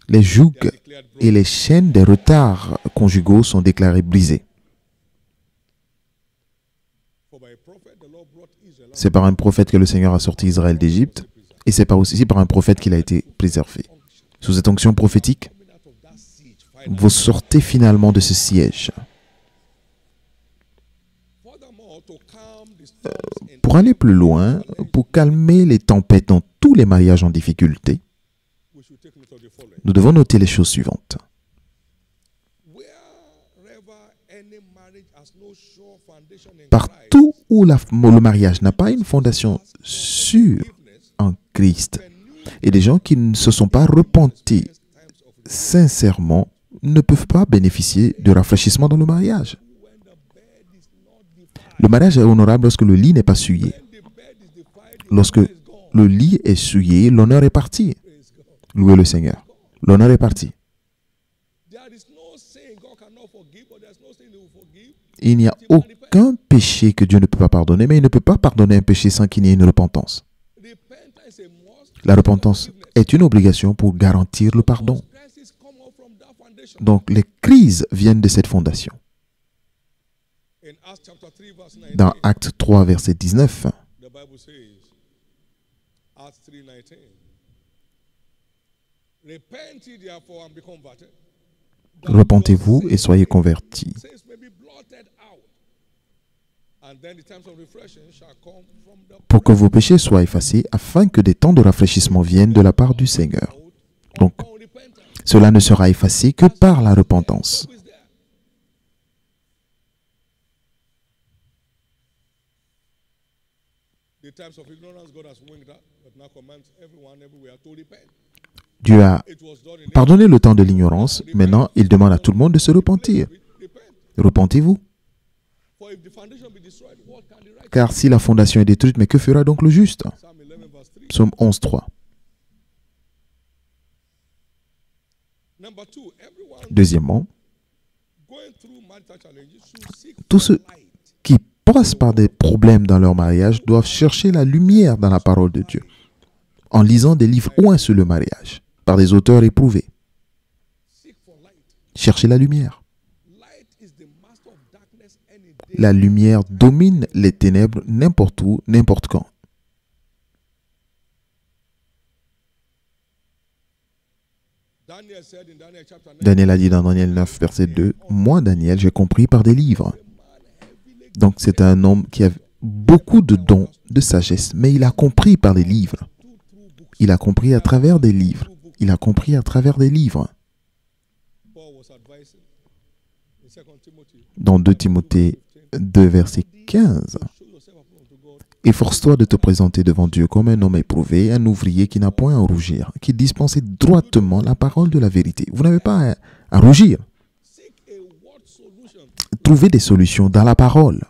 les jougs et les chaînes des retards conjugaux sont déclarés brisés. C'est par un prophète que le Seigneur a sorti Israël d'Égypte, et c'est aussi par un prophète qu'il a été préservé. Sous cette onction prophétique, vous sortez finalement de ce siège. Pour aller plus loin, pour calmer les tempêtes dans tous les mariages en difficulté, nous devons noter les choses suivantes. Partout où le mariage n'a pas une fondation sûre en Christ, et les gens qui ne se sont pas repentis sincèrement ne peuvent pas bénéficier de rafraîchissement dans le mariage. Le mariage est honorable lorsque le lit n'est pas souillé. Lorsque le lit est souillé, l'honneur est parti. Louez le Seigneur. L'honneur est parti. Il n'y a aucun péché que Dieu ne peut pas pardonner, mais il ne peut pas pardonner un péché sans qu'il y ait une repentance. La repentance est une obligation pour garantir le pardon. Donc, les crises viennent de cette fondation. Dans Actes 3, verset 19, repentez-vous et soyez convertis, pour que vos péchés soient effacés, afin que des temps de rafraîchissement viennent de la part du Seigneur. Donc, cela ne sera effacé que par la repentance. Dieu a pardonné le temps de l'ignorance. Maintenant, il demande à tout le monde de se repentir. Repentez-vous. Car si la fondation est détruite, mais que fera donc le juste? Psaume 11, 3. Deuxièmement, tous ceux qui passent par des problèmes dans leur mariage doivent chercher la lumière dans la parole de Dieu, en lisant des livres ou sur le mariage, par des auteurs éprouvés. Cherchez la lumière. La lumière domine les ténèbres n'importe où, n'importe quand. Daniel a dit dans Daniel 9, verset 2, « Moi, Daniel, j'ai compris par des livres. » Donc, c'est un homme qui a beaucoup de dons de sagesse, mais il a compris par des livres. Il a compris à travers des livres. Il a compris à travers des livres. Dans 2 Timothée 2, verset 15, « Efforce-toi de te présenter devant Dieu comme un homme éprouvé, un ouvrier qui n'a point à rougir, qui dispense droitement la parole de la vérité. » Vous n'avez pas à rougir. Trouvez des solutions dans la parole.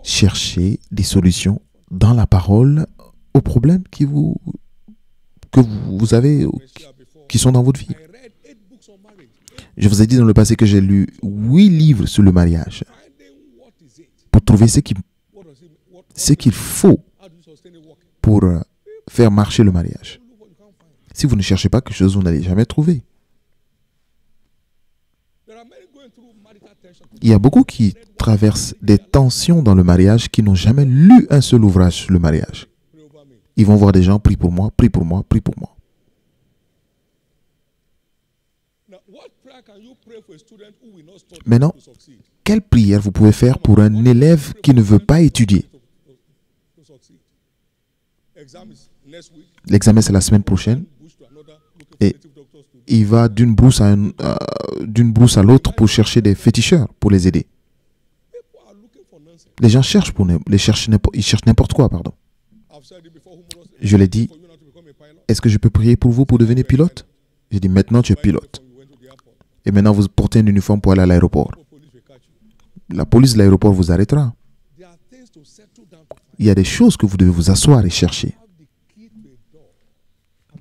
Cherchez des solutions dans la parole aux problèmes que vous avez, qui sont dans votre vie. Je vous ai dit dans le passé que j'ai lu 8 livres sur le mariage pour trouver ce qu'il faut pour faire marcher le mariage. Si vous ne cherchez pas quelque chose, vous n'allez jamais trouver. Il y a beaucoup qui traversent des tensions dans le mariage qui n'ont jamais lu un seul ouvrage sur le mariage. Ils vont voir des gens, prie pour moi, prie pour moi, prie pour moi. Maintenant, quelle prière vous pouvez faire pour un élève qui ne veut pas étudier? L'examen, c'est la semaine prochaine. Et il va d'une brousse à l'autre pour chercher des féticheurs pour les aider. Les gens cherchent ils cherchent n'importe quoi, pardon. Je l'ai dit, est-ce que je peux prier pour vous pour devenir pilote? J'ai dit, maintenant tu es pilote. Et maintenant vous portez un uniforme pour aller à l'aéroport. La police de l'aéroport vous arrêtera. Il y a des choses que vous devez vous asseoir et chercher.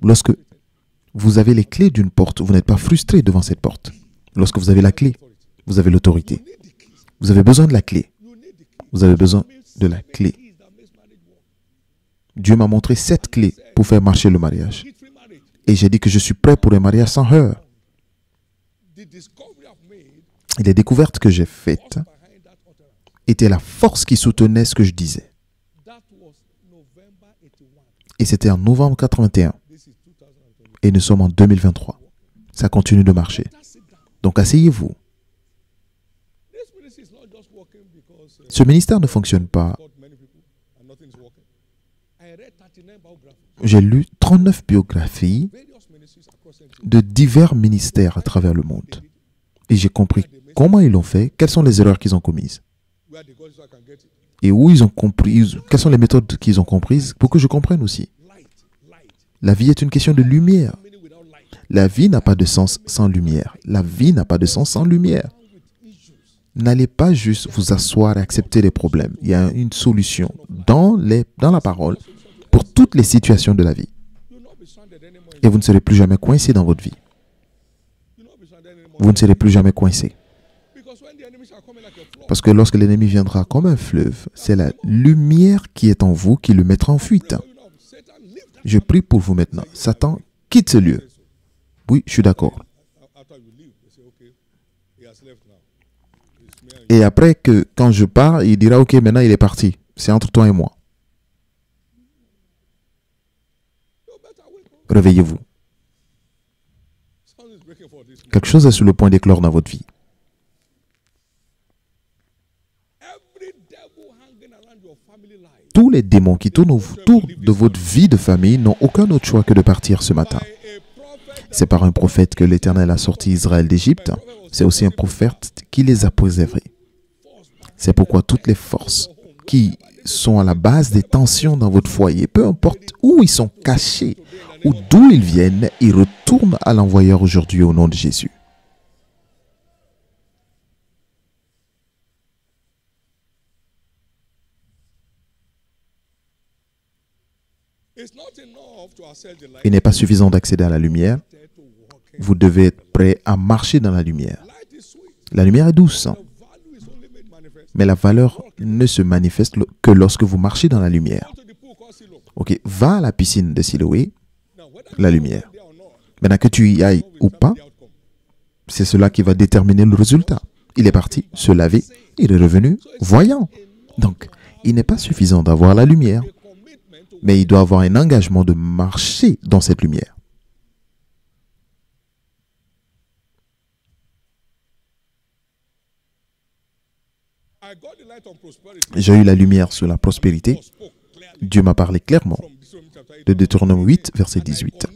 Lorsque vous avez les clés d'une porte, vous n'êtes pas frustré devant cette porte. Lorsque vous avez la clé, vous avez l'autorité. Vous avez besoin de la clé. Vous avez besoin de la clé. Dieu m'a montré 7 clés pour faire marcher le mariage. Et j'ai dit que je suis prêt pour un mariage sans heurts. Et les découvertes que j'ai faites étaient la force qui soutenait ce que je disais. Et c'était en novembre 81. Et nous sommes en 2023. Ça continue de marcher. Donc asseyez-vous. Ce ministère ne fonctionne pas. J'ai lu 39 biographies de divers ministères à travers le monde. Et j'ai compris comment ils l'ont fait, quelles sont les erreurs qu'ils ont commises. Et où ils ont compris, quelles sont les méthodes qu'ils ont comprises pour que je comprenne aussi. La vie est une question de lumière. La vie n'a pas de sens sans lumière. La vie n'a pas de sens sans lumière. N'allez pas juste vous asseoir et accepter les problèmes. Il y a une solution dans la parole pour toutes les situations de la vie. Et vous ne serez plus jamais coincé dans votre vie. Vous ne serez plus jamais coincé. Parce que lorsque l'ennemi viendra comme un fleuve, c'est la lumière qui est en vous qui le mettra en fuite. Je prie pour vous maintenant. Satan, quitte ce lieu. Oui, je suis d'accord. Et après, quand je pars, il dira, OK, maintenant il est parti. C'est entre toi et moi. Réveillez-vous. Quelque chose est sur le point d'éclore dans votre vie. Tous les démons qui tournent autour de votre vie de famille n'ont aucun autre choix que de partir ce matin. C'est par un prophète que l'Éternel a sorti Israël d'Égypte. C'est aussi un prophète qui les a préservés. C'est pourquoi toutes les forces qui sont à la base des tensions dans votre foyer, peu importe où ils sont cachés ou d'où ils viennent, ils retournent à l'envoyeur aujourd'hui au nom de Jésus. Il n'est pas suffisant d'accéder à la lumière. Vous devez être prêt à marcher dans la lumière. La lumière est douce, mais la valeur ne se manifeste que lorsque vous marchez dans la lumière. Ok, va à la piscine de Siloé, la lumière. Maintenant que tu y ailles ou pas, c'est cela qui va déterminer le résultat. Il est parti se laver, il est revenu voyant. Donc, il n'est pas suffisant d'avoir la lumière, mais il doit avoir un engagement de marcher dans cette lumière. J'ai eu la lumière sur la prospérité. Dieu m'a parlé clairement de Deutéronome 8, verset 18.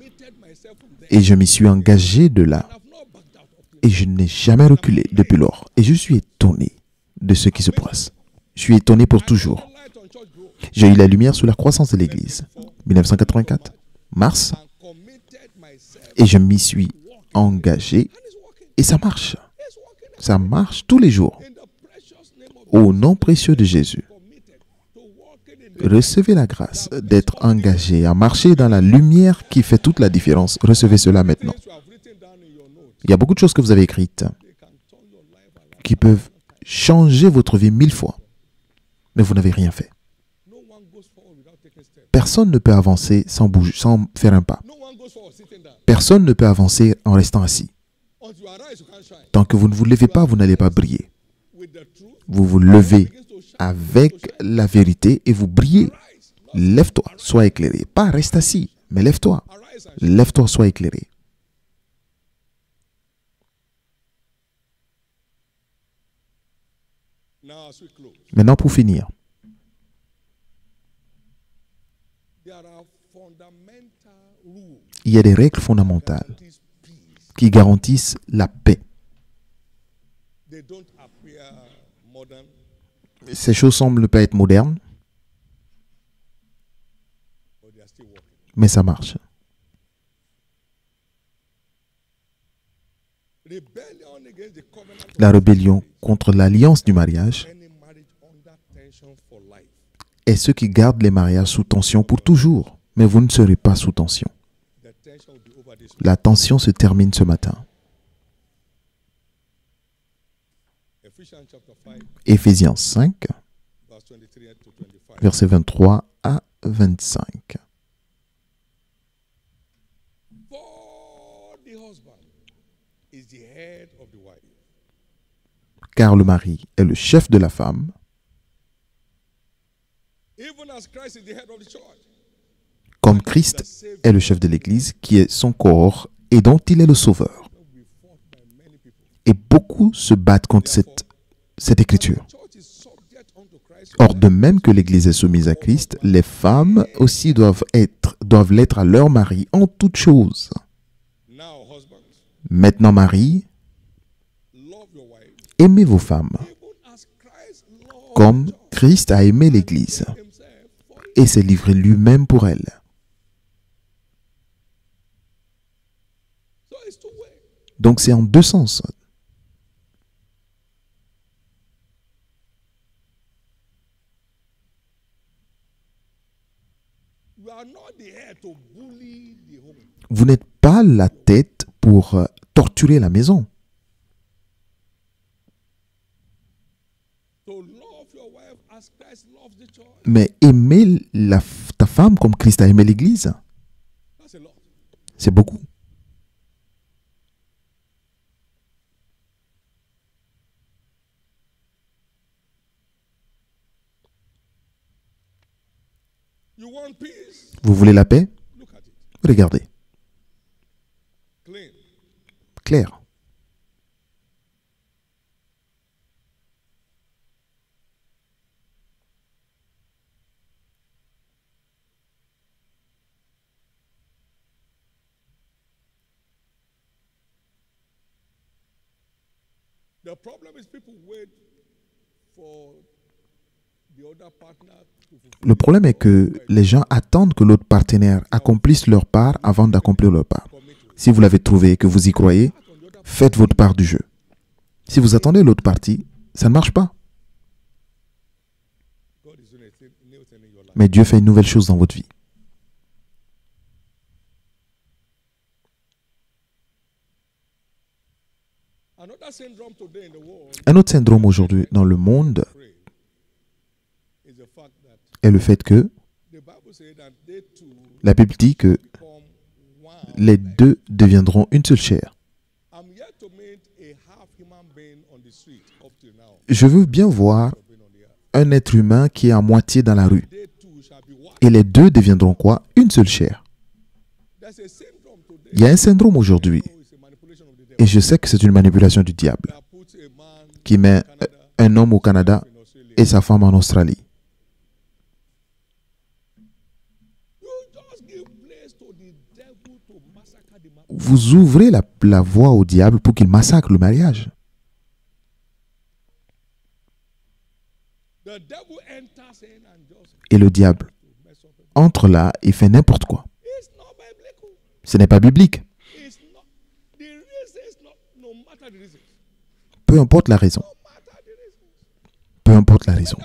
Et je m'y suis engagé de là. Et je n'ai jamais reculé depuis lors. Et je suis étonné de ce qui se passe. Je suis étonné pour toujours. J'ai eu la lumière sur la croissance de l'Église. 1984, mars. Et je m'y suis engagé. Et ça marche. Ça marche tous les jours. Au nom précieux de Jésus. Recevez la grâce d'être engagé à marcher dans la lumière qui fait toute la différence. Recevez cela maintenant. Il y a beaucoup de choses que vous avez écrites qui peuvent changer votre vie 1000 fois. Mais vous n'avez rien fait. Personne ne peut avancer sans bouger, sans faire un pas. Personne ne peut avancer en restant assis. Tant que vous ne vous levez pas, vous n'allez pas briller. Vous vous levez avec la vérité et vous brillez. Lève-toi, sois éclairé. Pas reste assis, mais lève-toi. Lève-toi, sois éclairé. Maintenant, pour finir, il y a des règles fondamentales qui garantissent la paix. Ces choses semblent pas être modernes, mais ça marche. La rébellion contre l'alliance du mariage est ce qui garde les mariages sous tension pour toujours. Mais vous ne serez pas sous tension. La tension se termine ce matin. Éphésiens 5, versets 23 à 25. Car le mari est le chef de la femme, comme Christ est le chef de l'Église, qui est son corps et dont il est le sauveur. Et beaucoup se battent contre cette écriture. Or, de même que l'Église est soumise à Christ, les femmes aussi doivent l'être à leur mari en toutes choses. Maintenant, mari, aimez vos femmes, comme Christ a aimé l'Église et s'est livré lui-même pour elle. Donc, c'est en deux sens. Vous n'êtes pas la tête pour torturer la maison. Mais aimer ta femme comme Christ a aimé l'Église, c'est beaucoup. Vous voulez la paix? Regardez. Clair. Le problème est que les gens attendent que l'autre partenaire accomplisse leur part avant d'accomplir leur part. Si vous l'avez trouvé et que vous y croyez, faites votre part du jeu. Si vous attendez l'autre partie, ça ne marche pas. Mais Dieu fait une nouvelle chose dans votre vie. Un autre syndrome aujourd'hui dans le monde est le fait que la Bible dit que les deux deviendront une seule chair. Je veux bien voir un être humain qui est à moitié dans la rue. Et les deux deviendront quoi? Une seule chair. Il y a un syndrome aujourd'hui. Et je sais que c'est une manipulation du diable qui met un homme au Canada et sa femme en Australie. Vous ouvrez la voie au diable pour qu'il massacre le mariage. Et le diable entre là et fait n'importe quoi. Ce n'est pas biblique. Peu importe la raison. Peu importe la raison.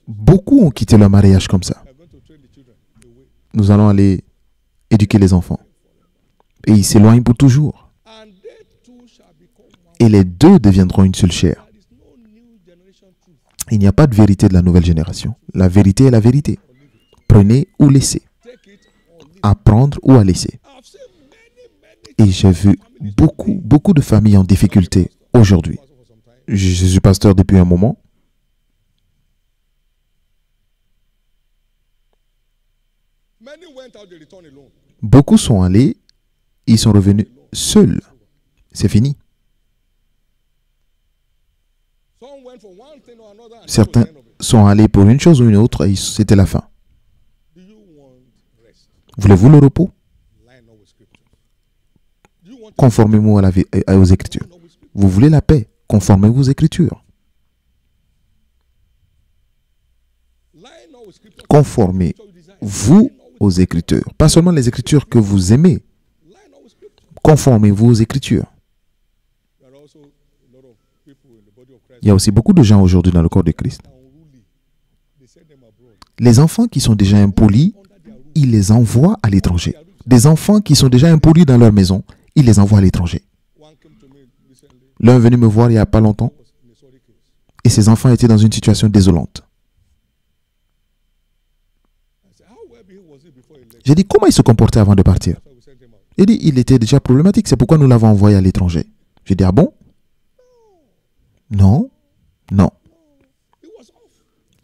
Beaucoup ont quitté leur mariage comme ça. Nous allons aller éduquer les enfants. Et ils s'éloignent pour toujours. Et les deux deviendront une seule chair. Il n'y a pas de vérité de la nouvelle génération. La vérité est la vérité. Prenez ou laissez. Apprendre ou à laisser. Et j'ai vu beaucoup de familles en difficulté aujourd'hui. Je suis pasteur depuis un moment. Beaucoup sont allés, ils sont revenus seuls. C'est fini. Certains sont allés pour une chose ou une autre et c'était la fin. Voulez-vous le repos? Conformez-vous aux Écritures. Vous voulez la paix? Conformez-vous aux Écritures. Conformez-vous aux Écritures. Pas seulement les Écritures que vous aimez. Conformez-vous aux Écritures. Il y a aussi beaucoup de gens aujourd'hui dans le corps de Christ. Les enfants qui sont déjà impolis, ils les envoient à l'étranger. Des enfants qui sont déjà impolis dans leur maison, ils les envoient à l'étranger. L'un est venu me voir il n'y a pas longtemps et ses enfants étaient dans une situation désolante. J'ai dit, comment il se comportait avant de partir? Il dit, il était déjà problématique, c'est pourquoi nous l'avons envoyé à l'étranger. J'ai dit, ah bon? Non, non.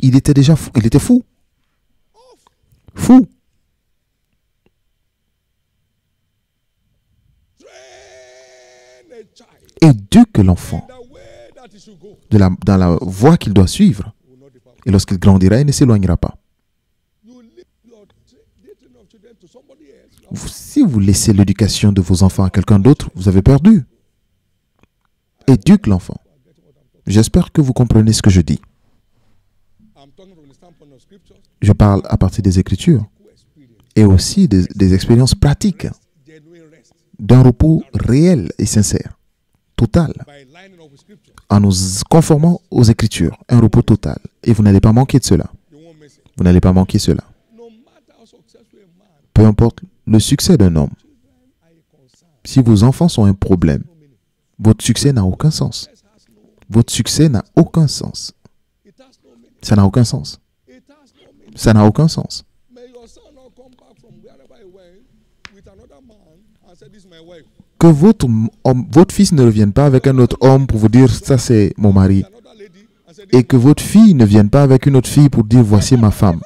Il était déjà fou, il était fou. Fou. Éduque l'enfant dans la voie qu'il doit suivre. Et lorsqu'il grandira, il ne s'éloignera pas. Si vous laissez l'éducation de vos enfants à quelqu'un d'autre, vous avez perdu. Éduque l'enfant. J'espère que vous comprenez ce que je dis. Je parle à partir des Écritures et aussi des expériences pratiques, d'un repos réel et sincère, total, en nous conformant aux Écritures, un repos total. Et vous n'allez pas manquer de cela. Vous n'allez pas manquer cela. Peu importe le succès d'un homme, si vos enfants sont un problème, votre succès n'a aucun sens. Votre succès n'a aucun sens. Ça n'a aucun sens. Ça n'a aucun sens. Que votre fils ne revienne pas avec un autre homme pour vous dire, ça c'est mon mari. Et que votre fille ne vienne pas avec une autre fille pour dire, voici ma femme.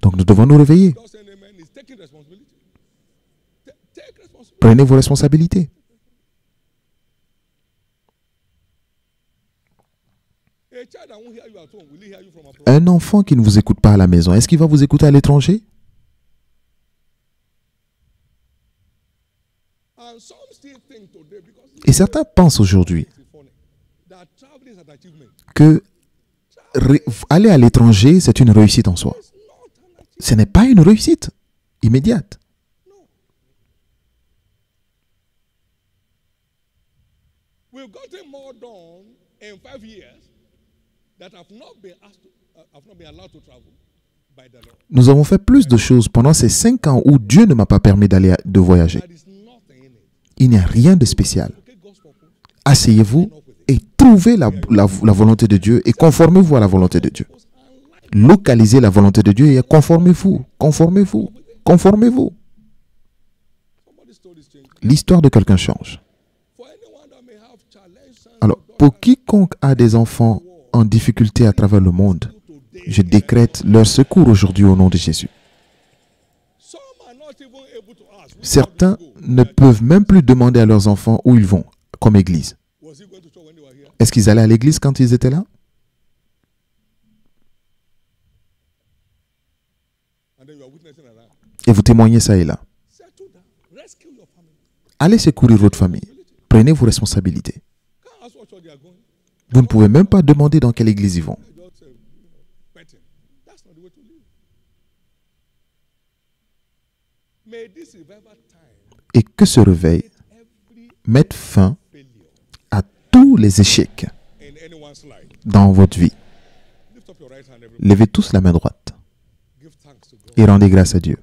Donc nous devons nous réveiller. Prenez vos responsabilités. Un enfant qui ne vous écoute pas à la maison, est-ce qu'il va vous écouter à l'étranger? Et certains pensent aujourd'hui que aller à l'étranger, c'est une réussite en soi. Ce n'est pas une réussite immédiate. Nous avons fait plus de choses pendant ces 5 ans où Dieu ne m'a pas permis de voyager. Il n'y a rien de spécial. Asseyez-vous et trouvez la volonté de Dieu et conformez-vous à la volonté de Dieu. Localisez la volonté de Dieu et conformez-vous, conformez-vous, conformez-vous. L'histoire de quelqu'un change. Alors, pour quiconque a des enfants en difficulté à travers le monde, je décrète leur secours aujourd'hui au nom de Jésus. Certains ne peuvent même plus demander à leurs enfants où ils vont, comme église. Est-ce qu'ils allaient à l'église quand ils étaient là? Et vous témoignez ça et là. Allez secourir votre famille. Prenez vos responsabilités. Vous ne pouvez même pas demander dans quelle église ils vont. Et que ce réveil mette fin à tous les échecs dans votre vie. Levez tous la main droite et rendez grâce à Dieu.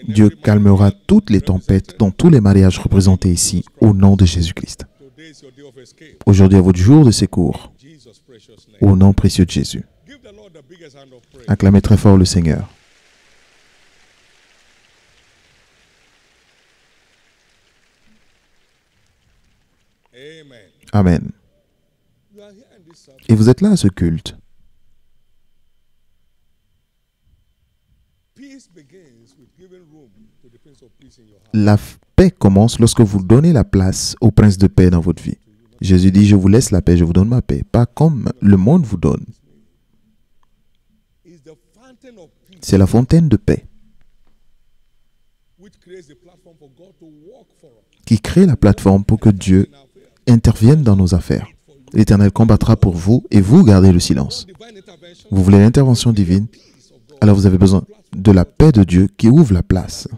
Dieu calmera toutes les tempêtes dans tous les mariages représentés ici au nom de Jésus-Christ. Aujourd'hui est votre jour de secours au nom précieux de Jésus. Acclamez très fort le Seigneur. Amen. Et vous êtes là à ce culte. La paix commence lorsque vous donnez la place au prince de paix dans votre vie. Jésus dit, je vous laisse la paix, je vous donne ma paix. Pas comme le monde vous donne. C'est la fontaine de paix qui crée la plateforme pour que Dieu intervienne dans nos affaires. L'Éternel combattra pour vous et vous gardez le silence. Vous voulez l'intervention divine? Alors vous avez besoin de la paix de Dieu qui ouvre la place.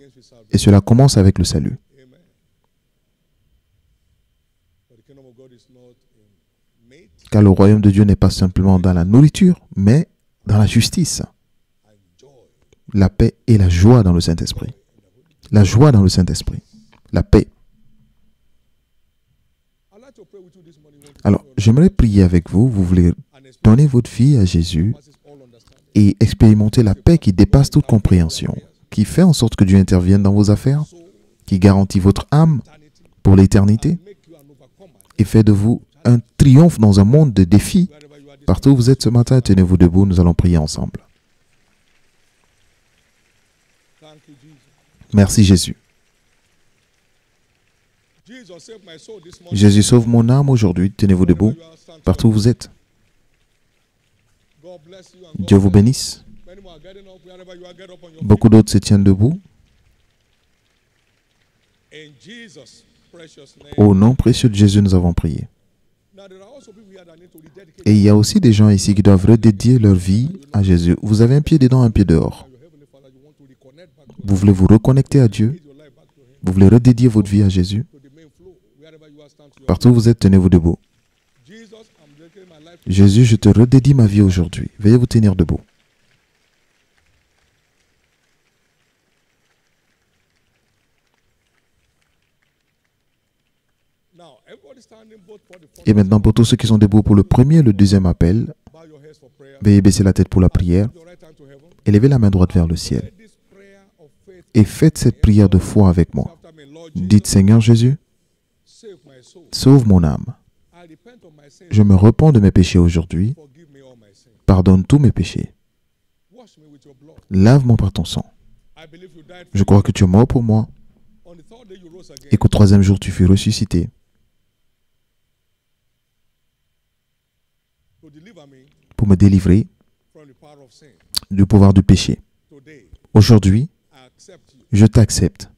Et cela commence avec le salut. Car le royaume de Dieu n'est pas simplement dans la nourriture, mais dans la justice. La paix et la joie dans le Saint-Esprit. La joie dans le Saint-Esprit. La paix. Alors, j'aimerais prier avec vous. Vous voulez donner votre vie à Jésus et expérimenter la paix qui dépasse toute compréhension, qui fait en sorte que Dieu intervienne dans vos affaires, qui garantit votre âme pour l'éternité et fait de vous un triomphe dans un monde de défis. Partout où vous êtes ce matin, tenez-vous debout, nous allons prier ensemble. Merci Jésus. Jésus sauve mon âme aujourd'hui, tenez-vous debout, partout où vous êtes. Dieu vous bénisse. Beaucoup d'autres se tiennent debout. Au nom précieux de Jésus, nous avons prié. Et il y a aussi des gens ici qui doivent redédier leur vie à Jésus. Vous avez un pied dedans, un pied dehors. Vous voulez vous reconnecter à Dieu. Vous voulez redédier votre vie à Jésus. Partout où vous êtes, tenez-vous debout. Jésus, je te redédie ma vie aujourd'hui. Veuillez vous tenir debout. Et maintenant, pour tous ceux qui sont debout pour le premier et le deuxième appel, veuillez baisser la tête pour la prière et levez la main droite vers le ciel. Et faites cette prière de foi avec moi. Dites, Seigneur Jésus, sauve mon âme. Je me repens de mes péchés aujourd'hui. Pardonne tous mes péchés. Lave-moi par ton sang. Je crois que tu es mort pour moi et qu'au troisième jour tu fus ressuscité pour me délivrer du pouvoir du péché. Aujourd'hui, je t'accepte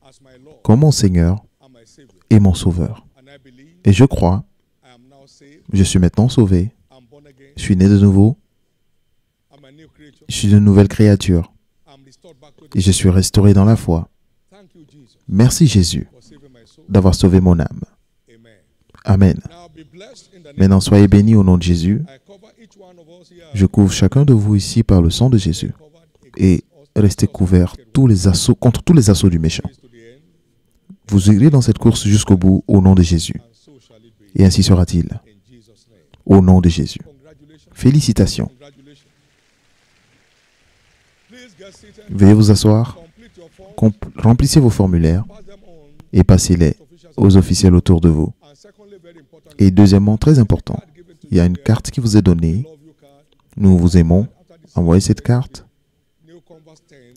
comme mon Seigneur et mon Sauveur. Et je crois, je suis maintenant sauvé, je suis né de nouveau, je suis une nouvelle créature et je suis restauré dans la foi. Merci Jésus d'avoir sauvé mon âme. Amen. Maintenant, soyez bénis au nom de Jésus. Je couvre chacun de vous ici par le sang de Jésus et restez couverts contre tous les assauts du méchant. Vous irez dans cette course jusqu'au bout au nom de Jésus. Et ainsi sera-t-il. Au nom de Jésus. Félicitations. Veuillez vous asseoir, remplissez vos formulaires et passez-les aux officiels autour de vous. Et deuxièmement, très important, il y a une carte qui vous est donnée. Nous vous aimons. Envoyez cette carte.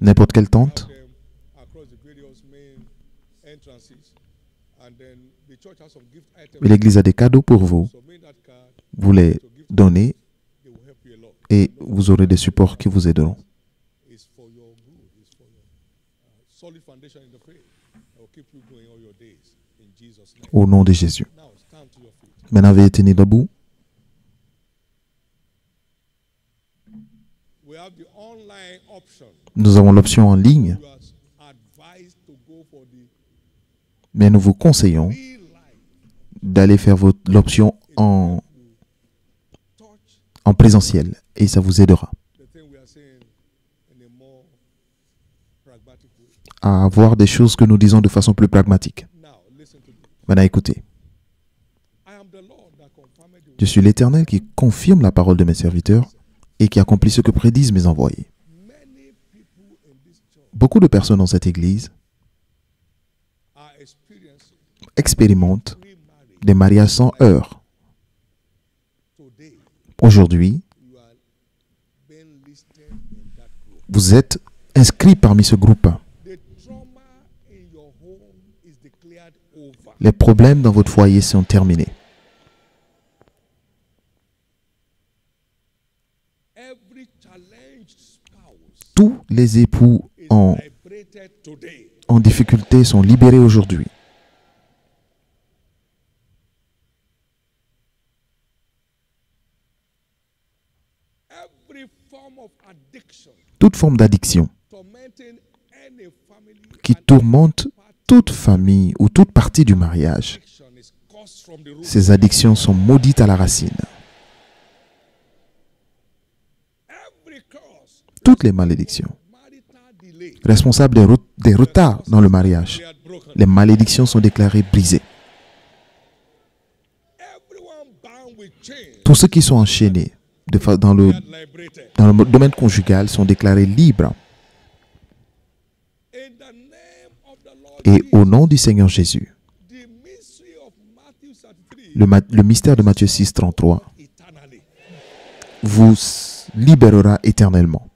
N'importe quelle tente. Et l'Église a des cadeaux pour vous. Vous les donnez et vous aurez des supports qui vous aideront. Au nom de Jésus. Maintenant, veuillez tenir debout. Nous avons l'option en ligne, mais nous vous conseillons d'aller faire l'option en présentiel et ça vous aidera à voir des choses que nous disons de façon plus pragmatique. Maintenant, écoutez. Je suis l'Éternel qui confirme la parole de mes serviteurs et qui accomplit ce que prédisent mes envoyés. Beaucoup de personnes dans cette église expérimentent des mariages sans heurts. Aujourd'hui, vous êtes inscrits parmi ce groupe. Les problèmes dans votre foyer sont terminés. Tous les époux en difficulté sont libérés aujourd'hui. Toute forme d'addiction qui tourmente toute famille ou toute partie du mariage, ces addictions sont maudites à la racine. Toutes les malédictions responsables des retards dans le mariage, les malédictions sont déclarées brisées. Tous ceux qui sont enchaînés dans le domaine conjugal sont déclarés libres. Et au nom du Seigneur Jésus, le mystère de Matthieu 6, 33 vous libérera éternellement.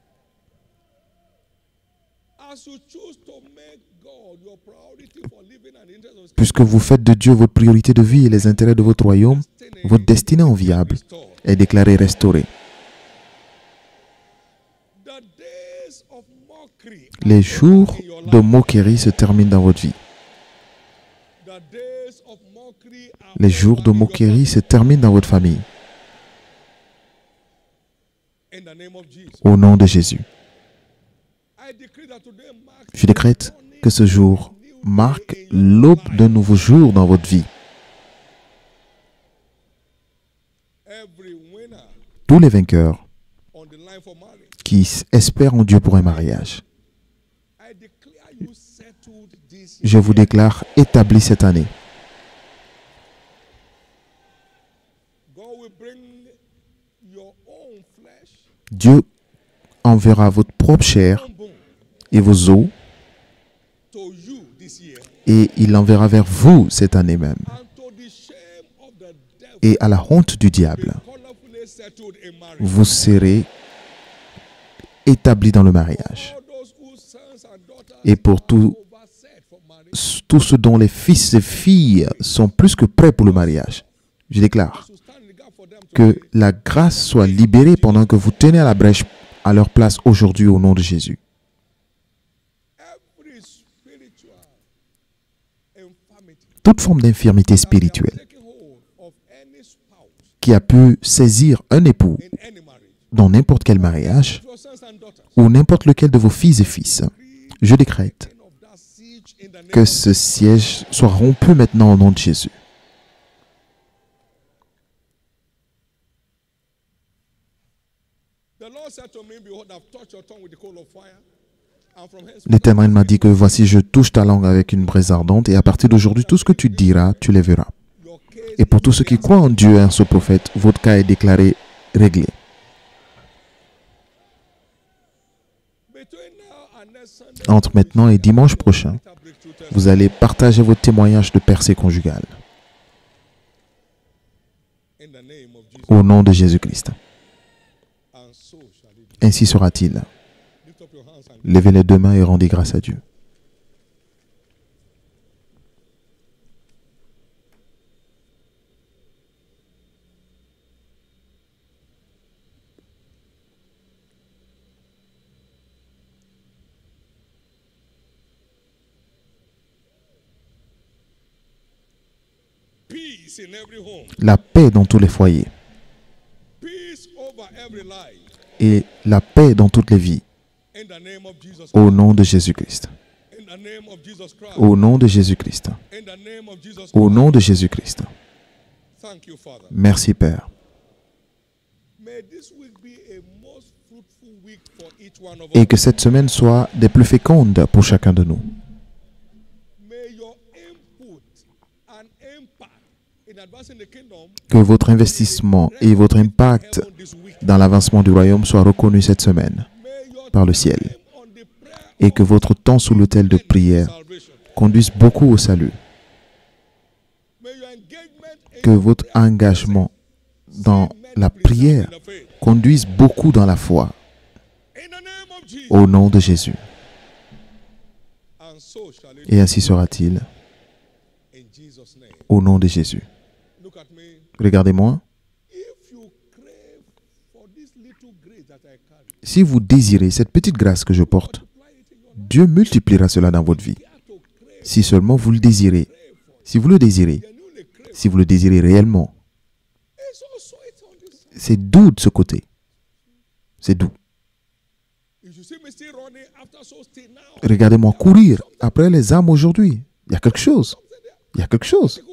Puisque vous faites de Dieu votre priorité de vie et les intérêts de votre royaume, votre destinée enviable est déclarée restaurée. Les jours de moquerie se terminent dans votre vie. Les jours de moquerie se terminent dans votre famille. Au nom de Jésus. Je décrète que ce jour marque l'aube d'un nouveau jour dans votre vie. Tous les vainqueurs qui espèrent en Dieu pour un mariage, je vous déclare établi cette année. Dieu enverra votre propre chair et vos os, et il l'enverra vers vous cette année même. Et à la honte du diable, vous serez établis dans le mariage. Et pour tout ce dont les fils et filles sont plus que prêts pour le mariage, je déclare que la grâce soit libérée pendant que vous tenez à la brèche à leur place aujourd'hui au nom de Jésus. Toute forme d'infirmité spirituelle qui a pu saisir un époux dans n'importe quel mariage ou n'importe lequel de vos filles et fils, je décrète que ce siège soit rompu maintenant au nom de Jésus. L'Éternel m'a dit que voici, je touche ta langue avec une braise ardente et à partir d'aujourd'hui, tout ce que tu diras, tu les verras. Et pour tous ceux qui croient en Dieu et en ce prophète, votre cas est déclaré réglé. Entre maintenant et dimanche prochain, vous allez partager votre témoignage de percée conjugale. Au nom de Jésus-Christ. Ainsi sera-t-il. Levez les deux mains et rendez grâce à Dieu. La paix dans tous les foyers. Et la paix dans toutes les vies. Au nom de Jésus-Christ. Au nom de Jésus-Christ. Au nom de Jésus-Christ. Merci, Père. Et que cette semaine soit des plus fécondes pour chacun de nous. Que votre investissement et votre impact dans l'avancement du royaume soient reconnus cette semaine par le ciel. Et que votre temps sous l'autel de prière conduise beaucoup au salut. Que votre engagement dans la prière conduise beaucoup dans la foi. Au nom de Jésus. Et ainsi sera-t-il. Au nom de Jésus. Regardez-moi. Si vous désirez cette petite grâce que je porte, Dieu multipliera cela dans votre vie. Si seulement vous le désirez. Si vous le désirez. Si vous le désirez réellement. C'est doux de ce côté. C'est doux. Regardez-moi courir après les âmes aujourd'hui. Il y a quelque chose. Il y a quelque chose.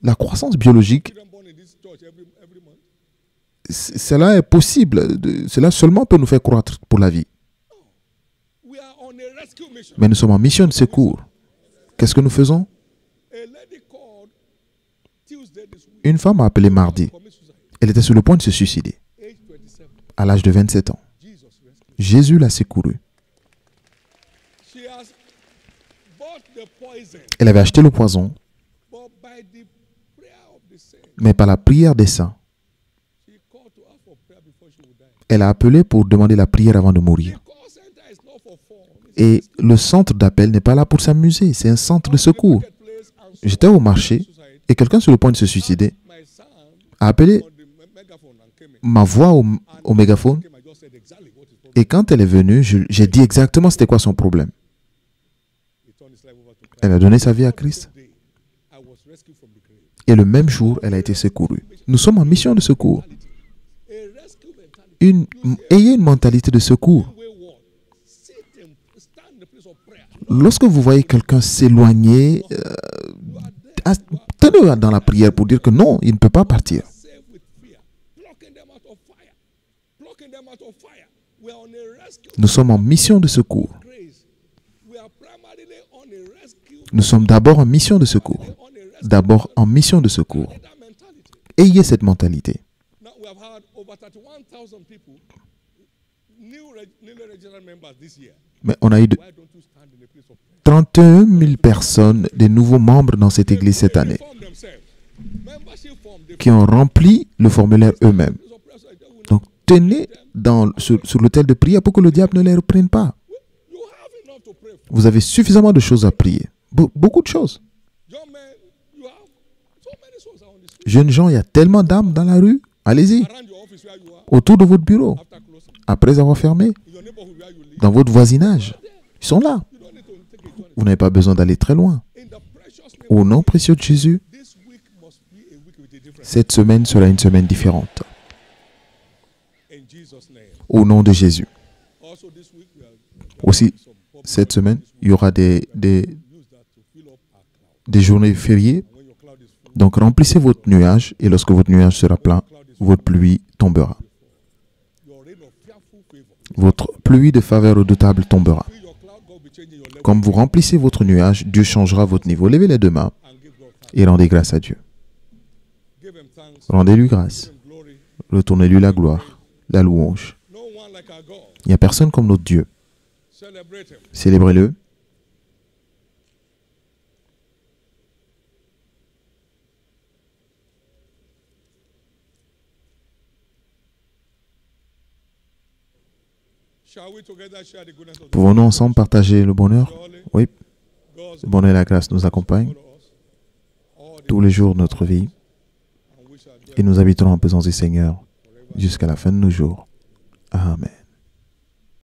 La croissance biologique, cela est possible. Cela seulement peut nous faire croître pour la vie. Mais nous sommes en mission de secours. Qu'est-ce que nous faisons? Une femme a appelé mardi. Elle était sur le point de se suicider. À l'âge de 27 ans. Jésus l'a secourue. Elle avait acheté le poison. Mais par la prière des saints, elle a appelé pour demander la prière avant de mourir. Et le centre d'appel n'est pas là pour s'amuser, c'est un centre de secours. J'étais au marché et quelqu'un sur le point de se suicider a appelé ma voix au mégaphone. Et quand elle est venue, j'ai dit exactement c'était quoi son problème. Elle a donné sa vie à Christ. Et le même jour, elle a été secourue. Nous sommes en mission de secours. Ayez une mentalité de secours. Lorsque vous voyez quelqu'un s'éloigner, tenez-le dans la prière pour dire que non, il ne peut pas partir. Nous sommes en mission de secours. Nous sommes d'abord en mission de secours. D'abord en mission de secours. Ayez cette mentalité. Mais on a eu 31 000 personnes, des nouveaux membres dans cette église cette année, qui ont rempli le formulaire eux-mêmes. Donc, tenez sur l'autel de prière pour que le diable ne les reprenne pas. Vous avez suffisamment de choses à prier. Beaucoup de choses. Jeunes gens, il y a tellement d'âmes dans la rue. Allez-y. Autour de votre bureau. Après avoir fermé. Dans votre voisinage. Ils sont là. Vous n'avez pas besoin d'aller très loin. Au nom précieux de Jésus, cette semaine sera une semaine différente. Au nom de Jésus. Aussi, cette semaine, il y aura des journées fériées. Donc, remplissez votre nuage et lorsque votre nuage sera plein, votre pluie tombera. Votre pluie de faveur redoutable tombera. Comme vous remplissez votre nuage, Dieu changera votre niveau. Levez les deux mains et rendez grâce à Dieu. Rendez-lui grâce. Retournez-lui la gloire, la louange. Il n'y a personne comme notre Dieu. Célébrez-le. Pouvons-nous ensemble partager le bonheur? Oui. Le bonheur et la grâce nous accompagnent tous les jours de notre vie et nous habiterons en présence du Seigneur jusqu'à la fin de nos jours. Amen.